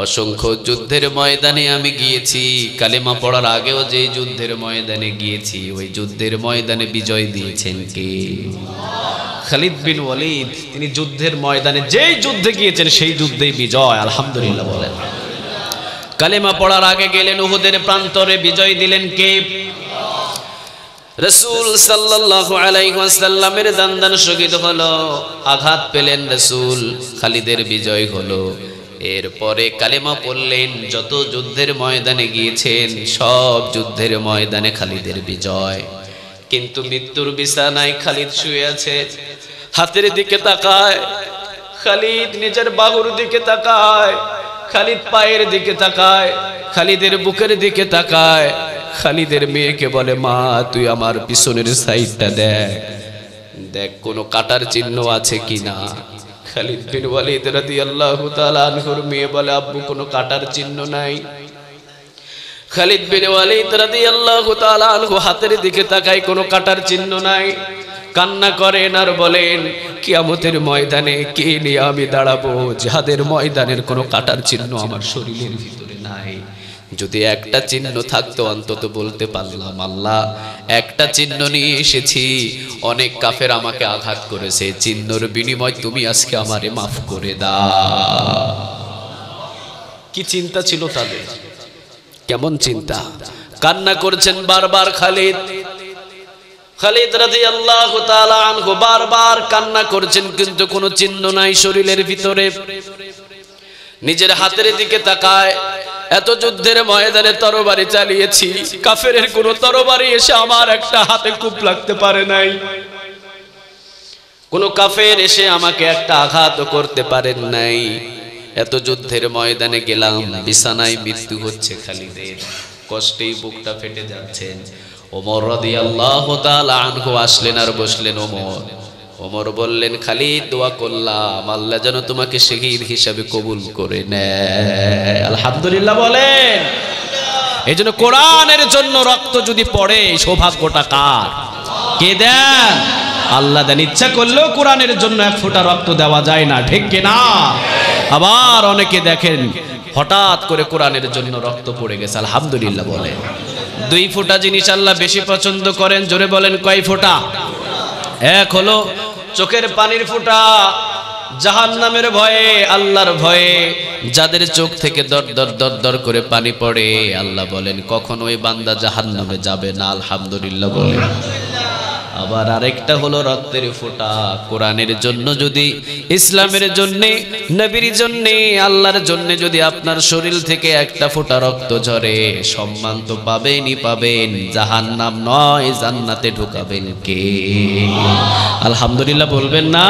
অসংখ্য যুদ্ধের ময়দানে আমি গিয়েছি, কালেমা পড়ার আগেও যে যুদ্ধের ময়দানে গিয়েছি, ওই যুদ্ধের ময়দানে বিজয় দিয়েছেন কে? খালিদ বিন ওয়ালিদ তিনি যুদ্ধের ময়দানে যেই যুদ্ধে গিয়েছেন সেই যুদ্ধেই বিজয়। আলহামদুলিল্লাহ বলেন। কালেমা পড়ার আগে গেলেন উহুদের প্রান্তরে, বিজয় দিলেন কে? রাসূল সাল্লাল্লাহু আলাইহি ওয়াসাল্লামের দান্দান শহীদ হলো, আঘাত পেলেন রাসূল, খালিদের বিজয় হলো। এরপরে কালেমা পড়লেন, যত যুদ্ধের ময়দানে গিয়েছেন সব যুদ্ধের ময়দানে খালিদের বিজয়। কিন্তু মৃত্যুর বিছানায় খালিদ শুয়ে আছে, হাতের দিকে তাকায়, খালিদ নিজের বাহুর দিকে তাকায়, খালিদ পায়ের দিকে তাকায়, খালিদের বুকের দিকে তাকায়। খালিদের মেয়েকে বলে, মা, তুই আমার পিছনের সাইডটা দেখ, দেখ কোনো কাটার চিহ্ন আছে কিনা। খালিদ বিন ওয়ালিদ রাদিয়াল্লাহু তাআলা আনহুর মেয়ে বলে, আব্বু কোনো কাটার চিহ্ন নাই। খালিদ বিন ওয়ালিদ রাদিয়াল্লাহু তাআলা আনহু হাতের দিকে তাকায়, কোনো কাটার চিহ্ন নাই। কান্না করেন আর বলেন, কিয়ামতের ময়দানে কে নিয়ে আমি দাঁড়াবো, যাদের ময়দানের কোনো কাটার চিহ্ন আমার শরীরের ভিতরে নাই। যদি একটা চিহ্ন থাকতো অন্তত বলতে পারলাম, আল্লাহ একটা চিহ্ন নিয়ে এসেছি, অনেক কাফের আমাকে আঘাত করেছে, চিহ্নর বিনিময় তুমি আজকে আমারে মাফ করে দাও। কি চিন্তা ছিল তাদের, কেমন চিন্তা! কান্না করছেন বারবার খালিদ। খালিদ রাদিয়াল্লাহু তাআলা আনহু বারবার কান্না করছেন, কিন্তু কোনো চিহ্ন নাই শরীরের ভিতরে। নিজের হাতের দিকে তাকায়, এত যুদ্ধের ময়দানে তরবারি চালিয়েছি, কাফেরের কোনো তরবারি এসে আমার একটা হাতে কূপ লাগতে পারে নাই, কোনো কাফের এসে আমাকে একটা আঘাত করতে পারেন নাই। এত যুদ্ধের ময়দানে গেলাম, বিছানায় মৃত্যু হচ্ছে খালিদের, কষ্টেই বুকটা ফেটে যাচ্ছেন। ওমর রাদিয়াল্লাহু তাআলা আনহু আসলেন আর বসলেন। ওমর বললেন, খালিদ, দোয়া করলাম আল্লাহ যেন তোমাকে শহীদ হিসাবে কবুল করে নেয়। আলহামদুলিল্লাহ বলেন। এই জন্য কোরআনের জন্য রক্ত যদি পড়ে, সৌভাগ্যটা কার? কে দেন? আল্লাহ দেন। ইচ্ছা করলেও কোরআনের জন্য এক ফোঁটা রক্ত দেওয়া যায় না, ঠিক কিনা? আবার অনেকে দেখেন হঠাৎ করে কোরআনের জন্য রক্ত পড়ে গেছে, আলহামদুলিল্লাহ বলেন। 2 ফোঁটা জিনিস আল্লাহ বেশি পছন্দ করেন, জোরে বলেন কয় ফোঁটা? এক হলো চোখের পানির ফোঁটা, জাহান্নামের ভয়ে, আল্লাহর ভয়ে যাদের চোখ থেকে দর দর দর দর করে পানি পড়ে, আল্লাহ বলেন কখনো ওই বান্দা জাহান্নামে যাবে না। আলহামদুলিল্লাহ বলেন। আবার আরেকটা হলো রক্তের ফোঁটা, কোরআনের জন্য যদি, ইসলামের জন্য, নবীর জন্য, আল্লাহর জন্য যদি আপনার শরীর থেকে একটা ফোঁটা রক্ত ঝরে, সম্মান তো পাবেনই পাবেন, জাহান্নাম নয় জান্নাতে ঢোকাবেন কে? আলহামদুলিল্লাহ বলবেন না?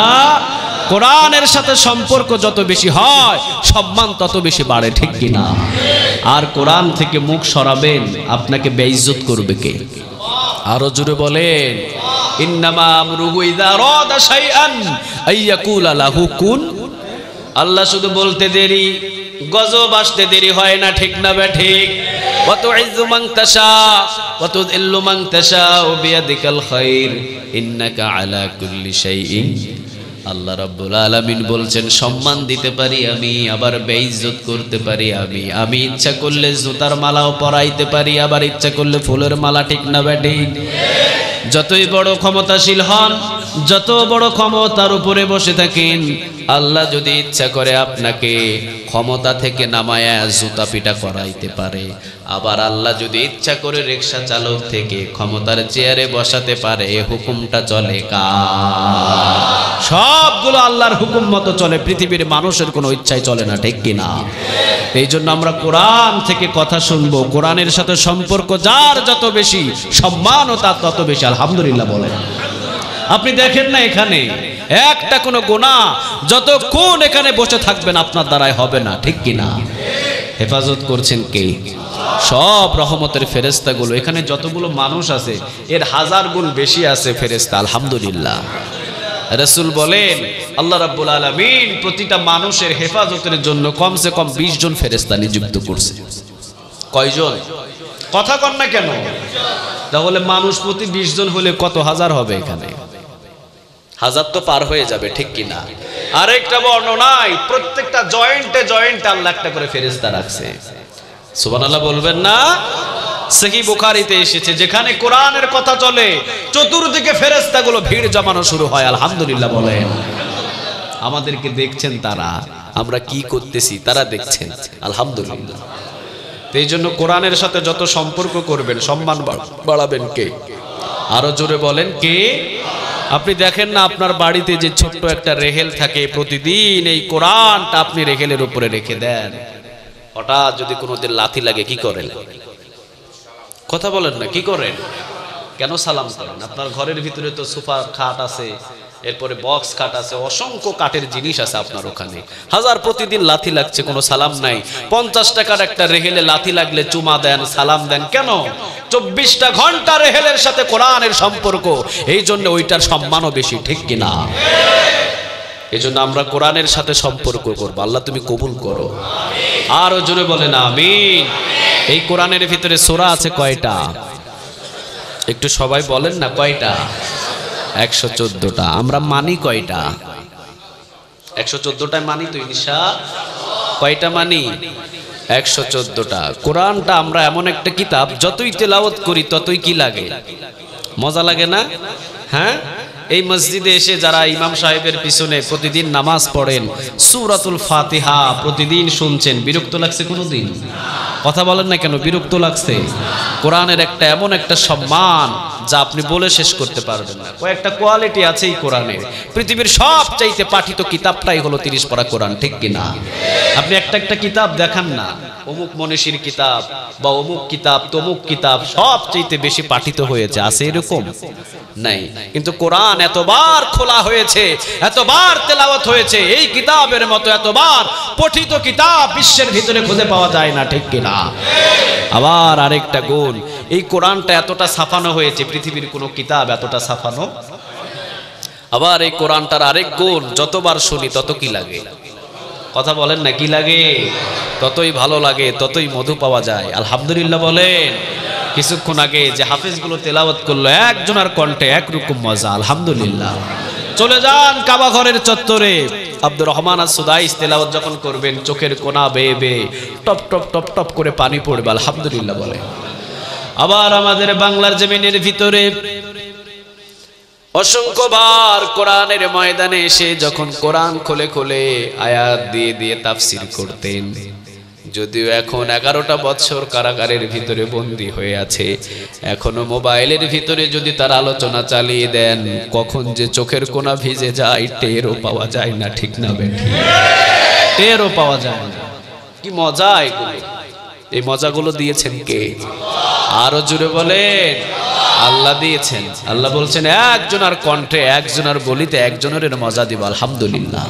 কোরআনের সাথে সম্পর্ক যত বেশি হয়, সম্মান তত বেশি বাড়ে, ঠিক কিনা? আর কোরআন থেকে মুখ সরাবেন, আপনাকে বেইজ্জত করবে কে? আরো জোরে বলেন। ইন্নামা আমরুহু ইযা আরাদা শাইআন আইয়াকুলা লাহু কুন। আল্লাহ শুধু বলতে দেরি, গজব আসতে দেরি হয় না, ঠিক না বে ঠিক? ওয়া তুইজ্জু মান তাশা ওয়া তুযিল্লু মান তাশা বিয়াদিকাল খায়র ইন্নাকা আলা কুল্লি শাইইন। আল্লাহ রাব্বুল আলামিন বলছেন, সম্মান দিতে পারি আমি, আবার বেইজ্জত করতে পারি আমি। আমি ইচ্ছা করলে জুতার মালাও পরাইতে পারি, আবার ইচ্ছা করলে ফুলের মালা, ঠিক না বেটি? যতই বড় ক্ষমতাশীল হন, যত বড় ক্ষমতার উপরে বসে থাকেন, আল্লাহ যদি ইচ্ছা করে আপনাকে ক্ষমতা থেকে নামায়া জুতা পিটা করাইতে পারে, আবার আল্লাহ যদি ইচ্ছা করে রিকশা চালক থেকে ক্ষমতার চেয়ারে বসাতে পারে। হুকুমটা চলে কার? সবগুলো আল্লাহর হুকুম মতো চলে, পৃথিবীর মানুষের কোনো ইচ্ছায় চলে না, ঠিক কিনা? এই জন্য আমরা কোরআন থেকে কথা শুনবো। কোরআনের সাথে সম্পর্ক যার যত বেশি, সম্মানও তার তত বেশি। আলহামদুলিল্লাহ বলেন। আপনি দেখেন না এখানে একটা কোনো গুনাহ যতক্ষণ এখানে বসে থাকবেন আপনার দ্বারাই হবে না, ঠিক কিনা? হেফাজত করছেন কে? সব রহমতের ফেরেশতাগুলো। এখানে যতগুলো মানুষ আছে এর 1000 গুণ বেশি আছে ফেরেশতা। আলহামদুলিল্লাহ। রাসূল বলেন আল্লাহ রাব্বুল আলামিন প্রতিটা মানুষের হেফাজতের জন্য কমসে কম 20 জন ফেরেশতা নিযুক্ত করছে। কয়জন? কথা কন না কেন? তাহলে মানুষ প্রতি 20 জন হলে কত হাজার হবে? এখানে 1000 তো পার হয়ে যাবে, ঠিক কিনা? আরেকটা বর্ণনায় প্রত্যেকটা জয়েন্টে জয়েন্টে আল্লাহ একটা করে ফেরেশতা রাখছে। সুবহানাল্লাহ বলবেন না? সহিহ বুখারীতে এসেছে যেখানে কোরআনের কথা চলে চতুর্দিকে ফেরেশতাগুলো ভিড় জমানো শুরু হয়। আলহামদুলিল্লাহ বলেন। আমাদেরকে দেখছেন তারা, আমরা কি করতেছি তারা দেখছেন। আলহামদুলিল্লাহ। এই জন্য কোরআনের সাথে যত সম্পর্ক করবেন সম্মান বাড়াবেন কে? আরো জোরে বলেন কে? আপনি দেখেন না আপনার বাড়িতে যে ছোট্ট একটা রেহেল থাকে, প্রতিদিন এই কোরআনটা আপনি রেহেলের উপরে রেখে দেন, হঠাৎ যদি কোনোদিন লাথি লাগে কি করেন? কথা বলেন না, কি করেন? কেন সালাম করেন? আপনার ঘরের ভিতরে তো সোফা খাট আছে, এরপরে বক্স খাট আছে, অসংখ্য কাঠের জিনিস আছে আপনার ওখানে। হাজার প্রতিদিন লাথি লাগছে, কোনো সালাম নাই। 50 টাকার একটা রেহেলে লাথি লাগলে চুমা দেন, সালাম দেন কেন? 24টা ঘন্টা রেহেলের সাথে কোরআনের সম্পর্ক, এই জন্য ওইটার সম্মানও বেশি, ঠিক কিনা? এই জন্য আমরা কোরআনের সাথে সম্পর্ক করবো। আল্লাহ তুমি কবুল করো। আরো জোরে বলেন আমিন। এই কোরআনের ভিতরে সূরা আছে কয়টা? একটু সবাই বলেন না কয়টা? 114টা। আমরা মানি কয়টা? 114টায় মানি তো ইনশাআল্লাহ। কয়টা মানি? 114টা। কোরআনটা আমরা এমন একটা কিতাব, যতই তেলাওয়াত করি ততই কি লাগে? মজা লাগে না? হ্যাঁ, এই মসজিদে এসে যারা ইমাম সাহেবের পিছনে প্রতিদিন নামাজ পড়েন, সূরাতুল ফাতিহা প্রতিদিন শুনছেন, বিরক্ত লাগছে কোনোদিন? কথা বলেন না কেন? বিরক্ত লাগছে? কোরআনের একটা এমন একটা সম্মান যা আপনি বলে শেষ করতে পারবেন না। কয়েকটা কোয়ালিটি আছে এই কোরআনের। পৃথিবীর সবচাইতে পাঠিত কিতাবটাই হলো 30 পারা কোরআন, ঠিক কিনা? আপনি একটা একটা কিতাব দেখান না, অমুক মনীষীর কিতাব বা অমুক কিতাব তমুক কিতাব সবচাইতে বেশি পাঠিত হয়েছে, আছে এরকম? নাই। কিন্তু কোরআন এতবার খোলা হয়েছে, এতবার তেলাওয়াত হয়েছে, এই কিতাবের মতো এতবার পঠিত কিতাব বিশ্বের ভিতরে খুঁজে পাওয়া যায় না, ঠিক কিনা? আবার আরেকটা গুণ, এই কোরআনটা এতটা ছাপানো হয়েছে, পৃথিবীর কোনো কিতাব এতটা ছাপানো। আবার এই কোরআনটার আরেক গুণ, যতবার শুনি তত কি লাগে? কথা বলেন না, কি লাগে? ততই ভালো লাগে, ততই মধু পাওয়া যায়। আলহামদুলিল্লাহ বলেন। কিছুক্ষণ আগে যে হাফেজগুলো তেলাওয়াত করলো, একজনের কণ্ঠে একরকম মজা। আলহামদুলিল্লাহ। চলে যান কাবা ঘরের চত্বরে, আব্দুর রহমান আস-সুদাইস তেলাওয়াত যখন করবেন, চোখের কোনা বেয়ে বেয়ে টপ টপ টপ টপ করে পানি পড়বে। আলহামদুলিল্লাহ বলে। আবার আমাদের বাংলার জমিনের ভিতরে অসংখ্যবার কোরআনের ময়দানে এসে যখন কোরআন খুলে খুলে আয়াত দিয়ে দিয়ে তাফসীর করতেন, যদিও এখন 11টা বছর কারাগারের ভিতরে বন্দী হয়ে আছে, এখনো মোবাইলের ভিতরে যদি তার আলোচনা চালিয়ে দেন, কখন যে চোখের কোনা ভিজে যায় টেরও পাওয়া যায় না, ঠিক না বেঠিক? টেরও পাওয়া যায় না। কি মজা এগুলো! এই মজাগুলো দিয়েছেন কে? আরো জুড়ে বলেন। আল্লাহ দিয়েছেন। আল্লাহ বলছেন একজনের কণ্ঠে, একজনের বলিতে একজনের মজা দিব। আলহামদুলিল্লাহ।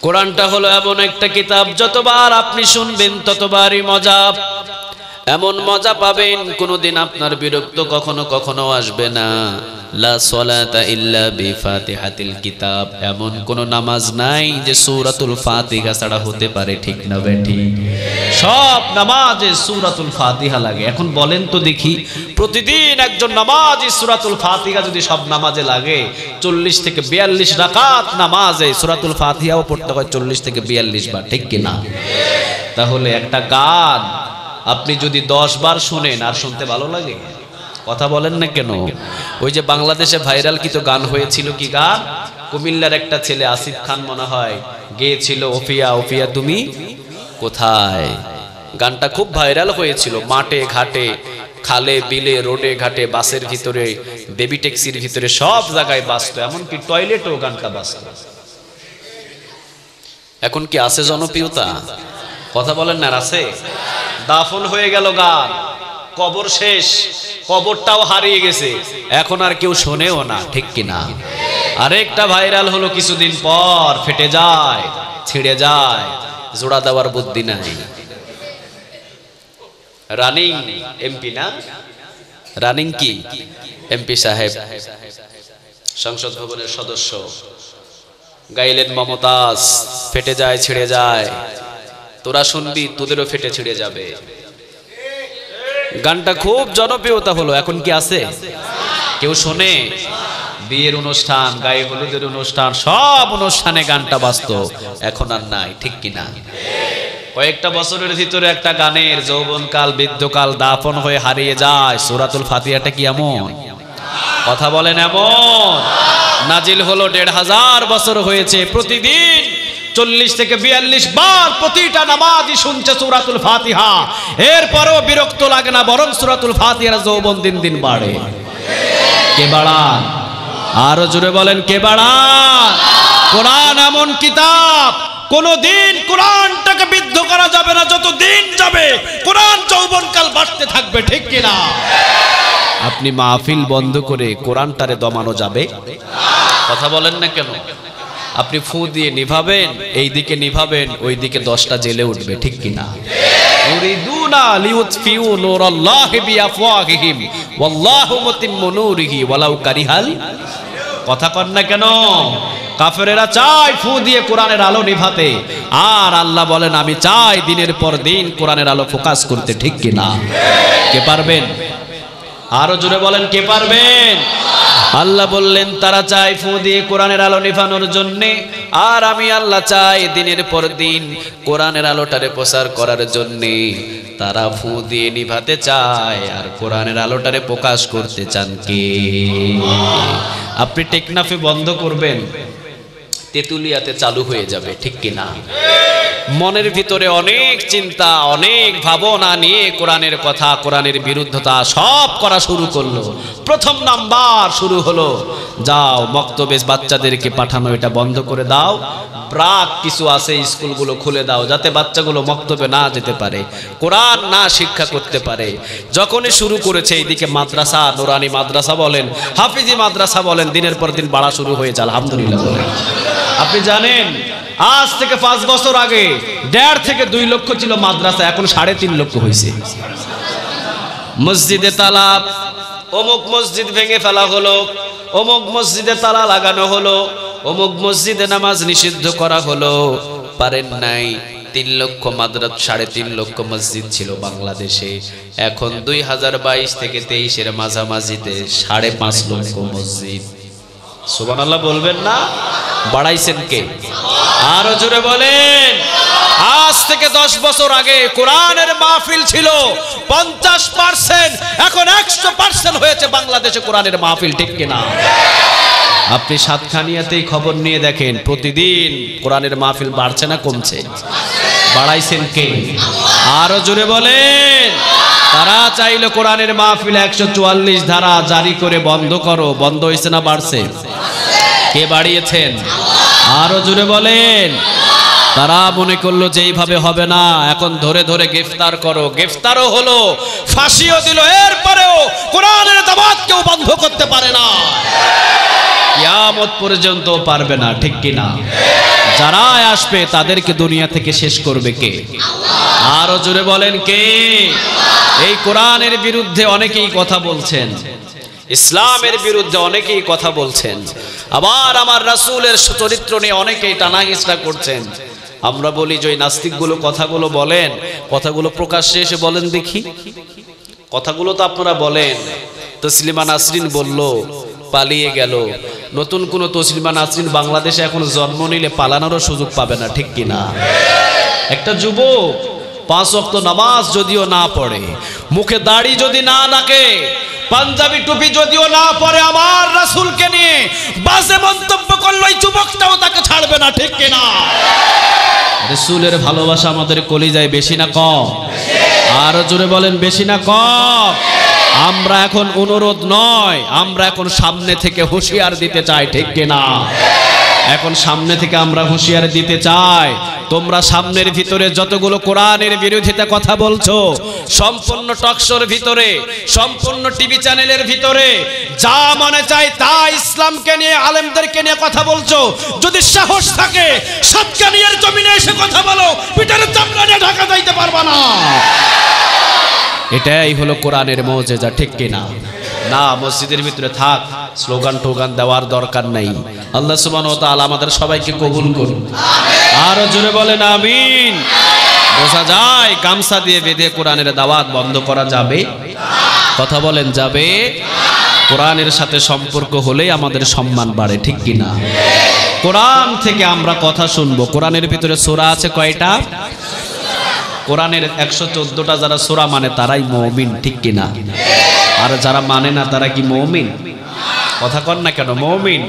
কোরআনটা হলো এমন একটা কিতাব, যতবার আপনি শুনবেন ততবারই মজা। এমন মজা পাবেন কোনোদিন আপনার বিরক্ত কখনো কখনো আসবে না। লা সালাতা ইল্লা বিফাতিহাতিল কিতাব, এমন কোন নামাজ নাই যে সূরাতুল ফাতিহা ছাড়া হতে পারে, ঠিক না বেঠিক? সব নামাজে সূরাতুল ফাতিহা লাগে। এখন বলেন তো দেখি, প্রতিদিন একজন নামাজি সূরাতুল ফাতিহা যদি সব নামাজে লাগে, 40 থেকে 42 রাকাত নামাজে সূরাতুল ফাতিহাও পড়তে হয় 40 থেকে 42 বার, ঠিক কিনা? তাহলে একটা গান আপনি যদি 10 বার শুনেন, আর শুনতে ভালো লাগে? কথা বলেন না কেন? ওই যে বাংলাদেশে ভাইরাল কি তো গান হয়েছিল, কি গান? কুমিল্লার একটা ছেলে আসিফ খান মনে হয় গেয়েছিল, ওফিয়া ওফিয়া তুমি কোথায়। গানটা খুব ভাইরাল হয়েছিল, মাঠে ঘাটে খালে বিলে রোডে ঘাটে বাসের ভিতরে বেবি ট্যাক্সির ভিতরে সব জায়গায় বাজতো, এমনকি টয়লেটেও গানটা বাজতো। এখন কি আছে জনপ্রিয়তা? কথা বলেন না, আছে? দাফন হয়ে গেল গান, কবর শেষ, কবরটাও হারিয়ে গেছে, এখন আর কেউ শোনেও না, ঠিক কিনা? আরেকটা ভাইরাল হলো কিছুদিন পর, ফেটে যায় ছিঁড়ে যায়, জোড়া দেওয়ার বুদ্ধি নাই। রানিং এমপি না, রানিং কি এমপি সাহেব, সংসদ ভবনের সদস্য গাইলেন মমতাজ, ফেটে যায় ছিঁড়ে যায়, তোরা শুনবি তোদেরও ফেটে ছিঁড়ে যাবে। গানটা খুব জনপ্রিয়তা হলো, এখন কি আছে? কেউ শোনে? বিয়ের অনুষ্ঠান, গায়ে হলুদের অনুষ্ঠান, সব অনুষ্ঠানে গানটা বাজতো, এখন আর নাই, ঠিক কিনা? কয়েকটা বছরের ভিতরে একটা গানের যৌবনকাল বৃদ্ধকাল দাফন হয়ে হারিয়ে যায়। সূরাতুল ফাতিহাটা কি এমন? কথা বলেন এমন? নাজিল হলো ১৫০০ বছর হয়েছে, প্রতিদিন ৪০ থেকে ৪২ বার প্রতিটা নামাজি শুনছে সূরাতুল ফাতিহা, এরপরেও বিরক্ত লাগে না, বরং সূরাতুল ফাতিহার যৌবন দিন দিন বাড়ে। কে বাড়ান? আরো জোরে বলেন, কে বাড়ান? কোরআন এমন কিতাব, কোনদিন কোরআনটাকে বিদ্ধ করা যাবে না, যত দিন যাবে কোরআন যৌবনকাল বাড়তে থাকবে, ঠিক কিনা? আপনি মাহফিল বন্ধ করে কোরআনটারে দমানো যাবে? কথা বলেন না কেন? আপনি ফু দিয়ে নিভাবেন, এই দিকে নিভাবেন, ওই দিকে 10টা জেলে উঠবে, ঠিক কিনা? ইউরিদুনা লিউতফিউ নূরাল্লাহি বিআফওয়াহিহিম ওয়াল্লাহু মুতিম্মু নূরিহি ওয়ালাউ কারিহাল। কথা কন না কেন? কাফেরেরা চায় ফু দিয়ে কোরআনের আলো নিভাতে, আর আল্লাহ বলেন আমি চাই দিনের পর দিন কোরআনের আলো ফোকাস করতে, ঠিক কিনা? কে পারবেন? আরো জোরে বলেন, কে পারবেন? আল্লাহ বললেন তারা চায় ফু দিয়ে কোরআনের আলো নিভানোর জন্য, আর আমি আল্লাহ চাই দিনের পর দিন কোরআনের আলোটারে প্রচার করার জন্য। তারা ফু দিয়ে নিভাতে চায়, আর কোরআনের আলোটারে প্রকাশ করতে চান কে? আপনি টেকনাফে বন্ধ করবেন, তেতুলিয়াতে চালু হয়ে যাবে, ঠিক কিনা? মনের ভিতরে অনেক চিন্তা, অনেক ভাবনা নিয়ে কোরআনের কথা, কোরআনের বিরুদ্ধতা সব করা শুরু করলো। প্রথম নাম্বার শুরু হলো, যাও মক্তবে বাচ্চাদেরকে পাঠানো এটা বন্ধ করে দাও, ব্রাক কিছু আছে স্কুলগুলো খুলে দাও, যাতে বাচ্চাগুলো মক্তবে না যেতে পারে, কোরআন না শিক্ষা করতে পারে। যখনই শুরু করেছে, এইদিকে মাদ্রাসা, নুরানি মাদ্রাসা বলেন, হাফিজি মাদ্রাসা বলেন, দিনের পর দিন বাড়া শুরু হয়েছে, আলহামদুলিল্লাহ বলেন। আপনি জানেন আজ থেকে 5 বছর আগে 1.5 থেকে 2 লক্ষ ছিল মাদ্রাসা, এখন 3.5 লক্ষ হয়েছে। মসজিদে তালা, অমুক মসজিদ ভেঙে ফেলা হলো, অমুক মসজিদে তালা লাগানো হলো, অমুক মসজিদে নামাজ নিষিদ্ধ করা হলো। পারেন নাই 3 লক্ষ মাদ্রাসা, 3.5 লক্ষ মসজিদ ছিল বাংলাদেশে, এখন 2022 থেকে 23-এর মাঝামাঝিতে 5.5 লক্ষ মসজিদ। সুবহানাল্লাহ বলবেন না? বাড়াইছেন কে? আরো জোরে বলেন। আজ থেকে 10 বছর আগে কোরআনের মাহফিল ছিল 50%, এখন 100% হয়েছে বাংলাদেশে কোরআনের মাহফিল, ঠিক কিনা? আপনি সাতখানিয়াতেই খবর নিয়ে দেখেন, প্রতিদিন কোরআনের মাহফিল বাড়ছে না কমছে? বাড়াইছেন কে? আরো জোরে বলেন। তারা চাইলো কোরআনের মাহফিল 144 ধারা জারি করে বন্ধ করো, বন্ধ হয়েছে না বাড়ছে? কে বাড়িয়েছেন? আরো জোরে বলেন। তারা মনে করলো যে এইভাবে হবে না, এখন ধরে ধরে গ্রেফতার করো, গ্রেফতারও হলো, ফাঁসিও দিল, এরপরেও কোরআনের দাওয়াত কেউ বন্ধ করতে পারে না, কিয়ামত পর্যন্ত পারবে না, ঠিক কিনা? যারা আসবে তাদেরকে দুনিয়া থেকে শেষ করবে কে? আরো জোরে বলেন কে? এই কোরআনের বিরুদ্ধে অনেকেই কথা বলছেন, ইসলামের বিরুদ্ধে অনেকেই কথা বলছেন, আবার আমার রাসূলের চরিত্র নিয়ে অনেকেই টানাহিঁচড়া করছেন। আমরা বলি যে ওই নাস্তিকগুলো কথাগুলো বলেন, কথাগুলো প্রকাশ্যে এসে বলেন দেখি। কথাগুলো তো আপনারা বলেন, তসলিমা নাসরিন বলল, পালিয়ে গেল, নতুন কোন তসলিমা নাসরিন বাংলাদেশে এখন জন্ম নিলে পালানোরও সুযোগ পাবে না, ঠিক কিনা? একটা যুবক 5 ওয়াক্ত নামাজ যদিও না পড়ে, মুখে দাড়ি যদি না রাখে, পাঞ্জাবি টুপি যদিও না পরে, আমার রাসূলকে নিয়ে বাজে মন্তব্য করলো ওই যুবকটাও তাকে ছাড়বে না, ঠিক কিনা? রাসূলের ভালোবাসা আমাদের কলিজায় বেশি না কম? আরো জোরে বলেন, বেশি না কম? আমরা এখন অনুরোধ নয়, আমরা এখন সামনে থেকে হুঁশিয়ার দিতে চাই, ঠিক কিনা? এখন সামনে থেকে আমরা হুঁশিয়ার দিতে চাই, তোমরা সামনের ভিতরে যতগুলো কোরআনের বিরোধিতা কথা বলছো, সম্পূর্ণ টকশোর ভিতরে, সম্পূর্ণ টিভি চ্যানেলের ভিতরে যা মনে চায় তা ইসলামকে নিয়ে, আলেমদেরকে নিয়ে কথা বলছো, যদি সাহস থাকে সাতকানিয়ার জমিনে এসে কথা বলো, পিটার চামড়া নিয়ে ঢাকা যাইতে পারবা না। এটাই হলো কোরআনের মুজিজা, ঠিক কিনা? না, মসজিদের ভিতরে থাক, স্লোগান টোগান দেওয়ার দরকার নাই। আল্লাহ সুবহানাহু ওয়া তাআলা আমাদের সবাইকে কবুল করুন, আরো জোরে বলেন আমিন। বোঝা যায় গামছা দিয়ে বেঁধে কোরআনের দাওয়াত বন্ধ করা যাবে? কথা বলেন, যাবে? কোরআনের সাথে সম্পর্ক হলেই আমাদের সম্মান বাড়ে, ঠিক কিনা? কোরআন থেকে আমরা কথা শুনবো। কোরআনের ভিতরে সূরা আছে কয়টা? কোরআনের 114টা যারা সূরা মানে তারাই মুমিন, ঠিক কিনা? আর যারা মানে না তারা কি মুমিন? কথা কন না কেন? মুমিন।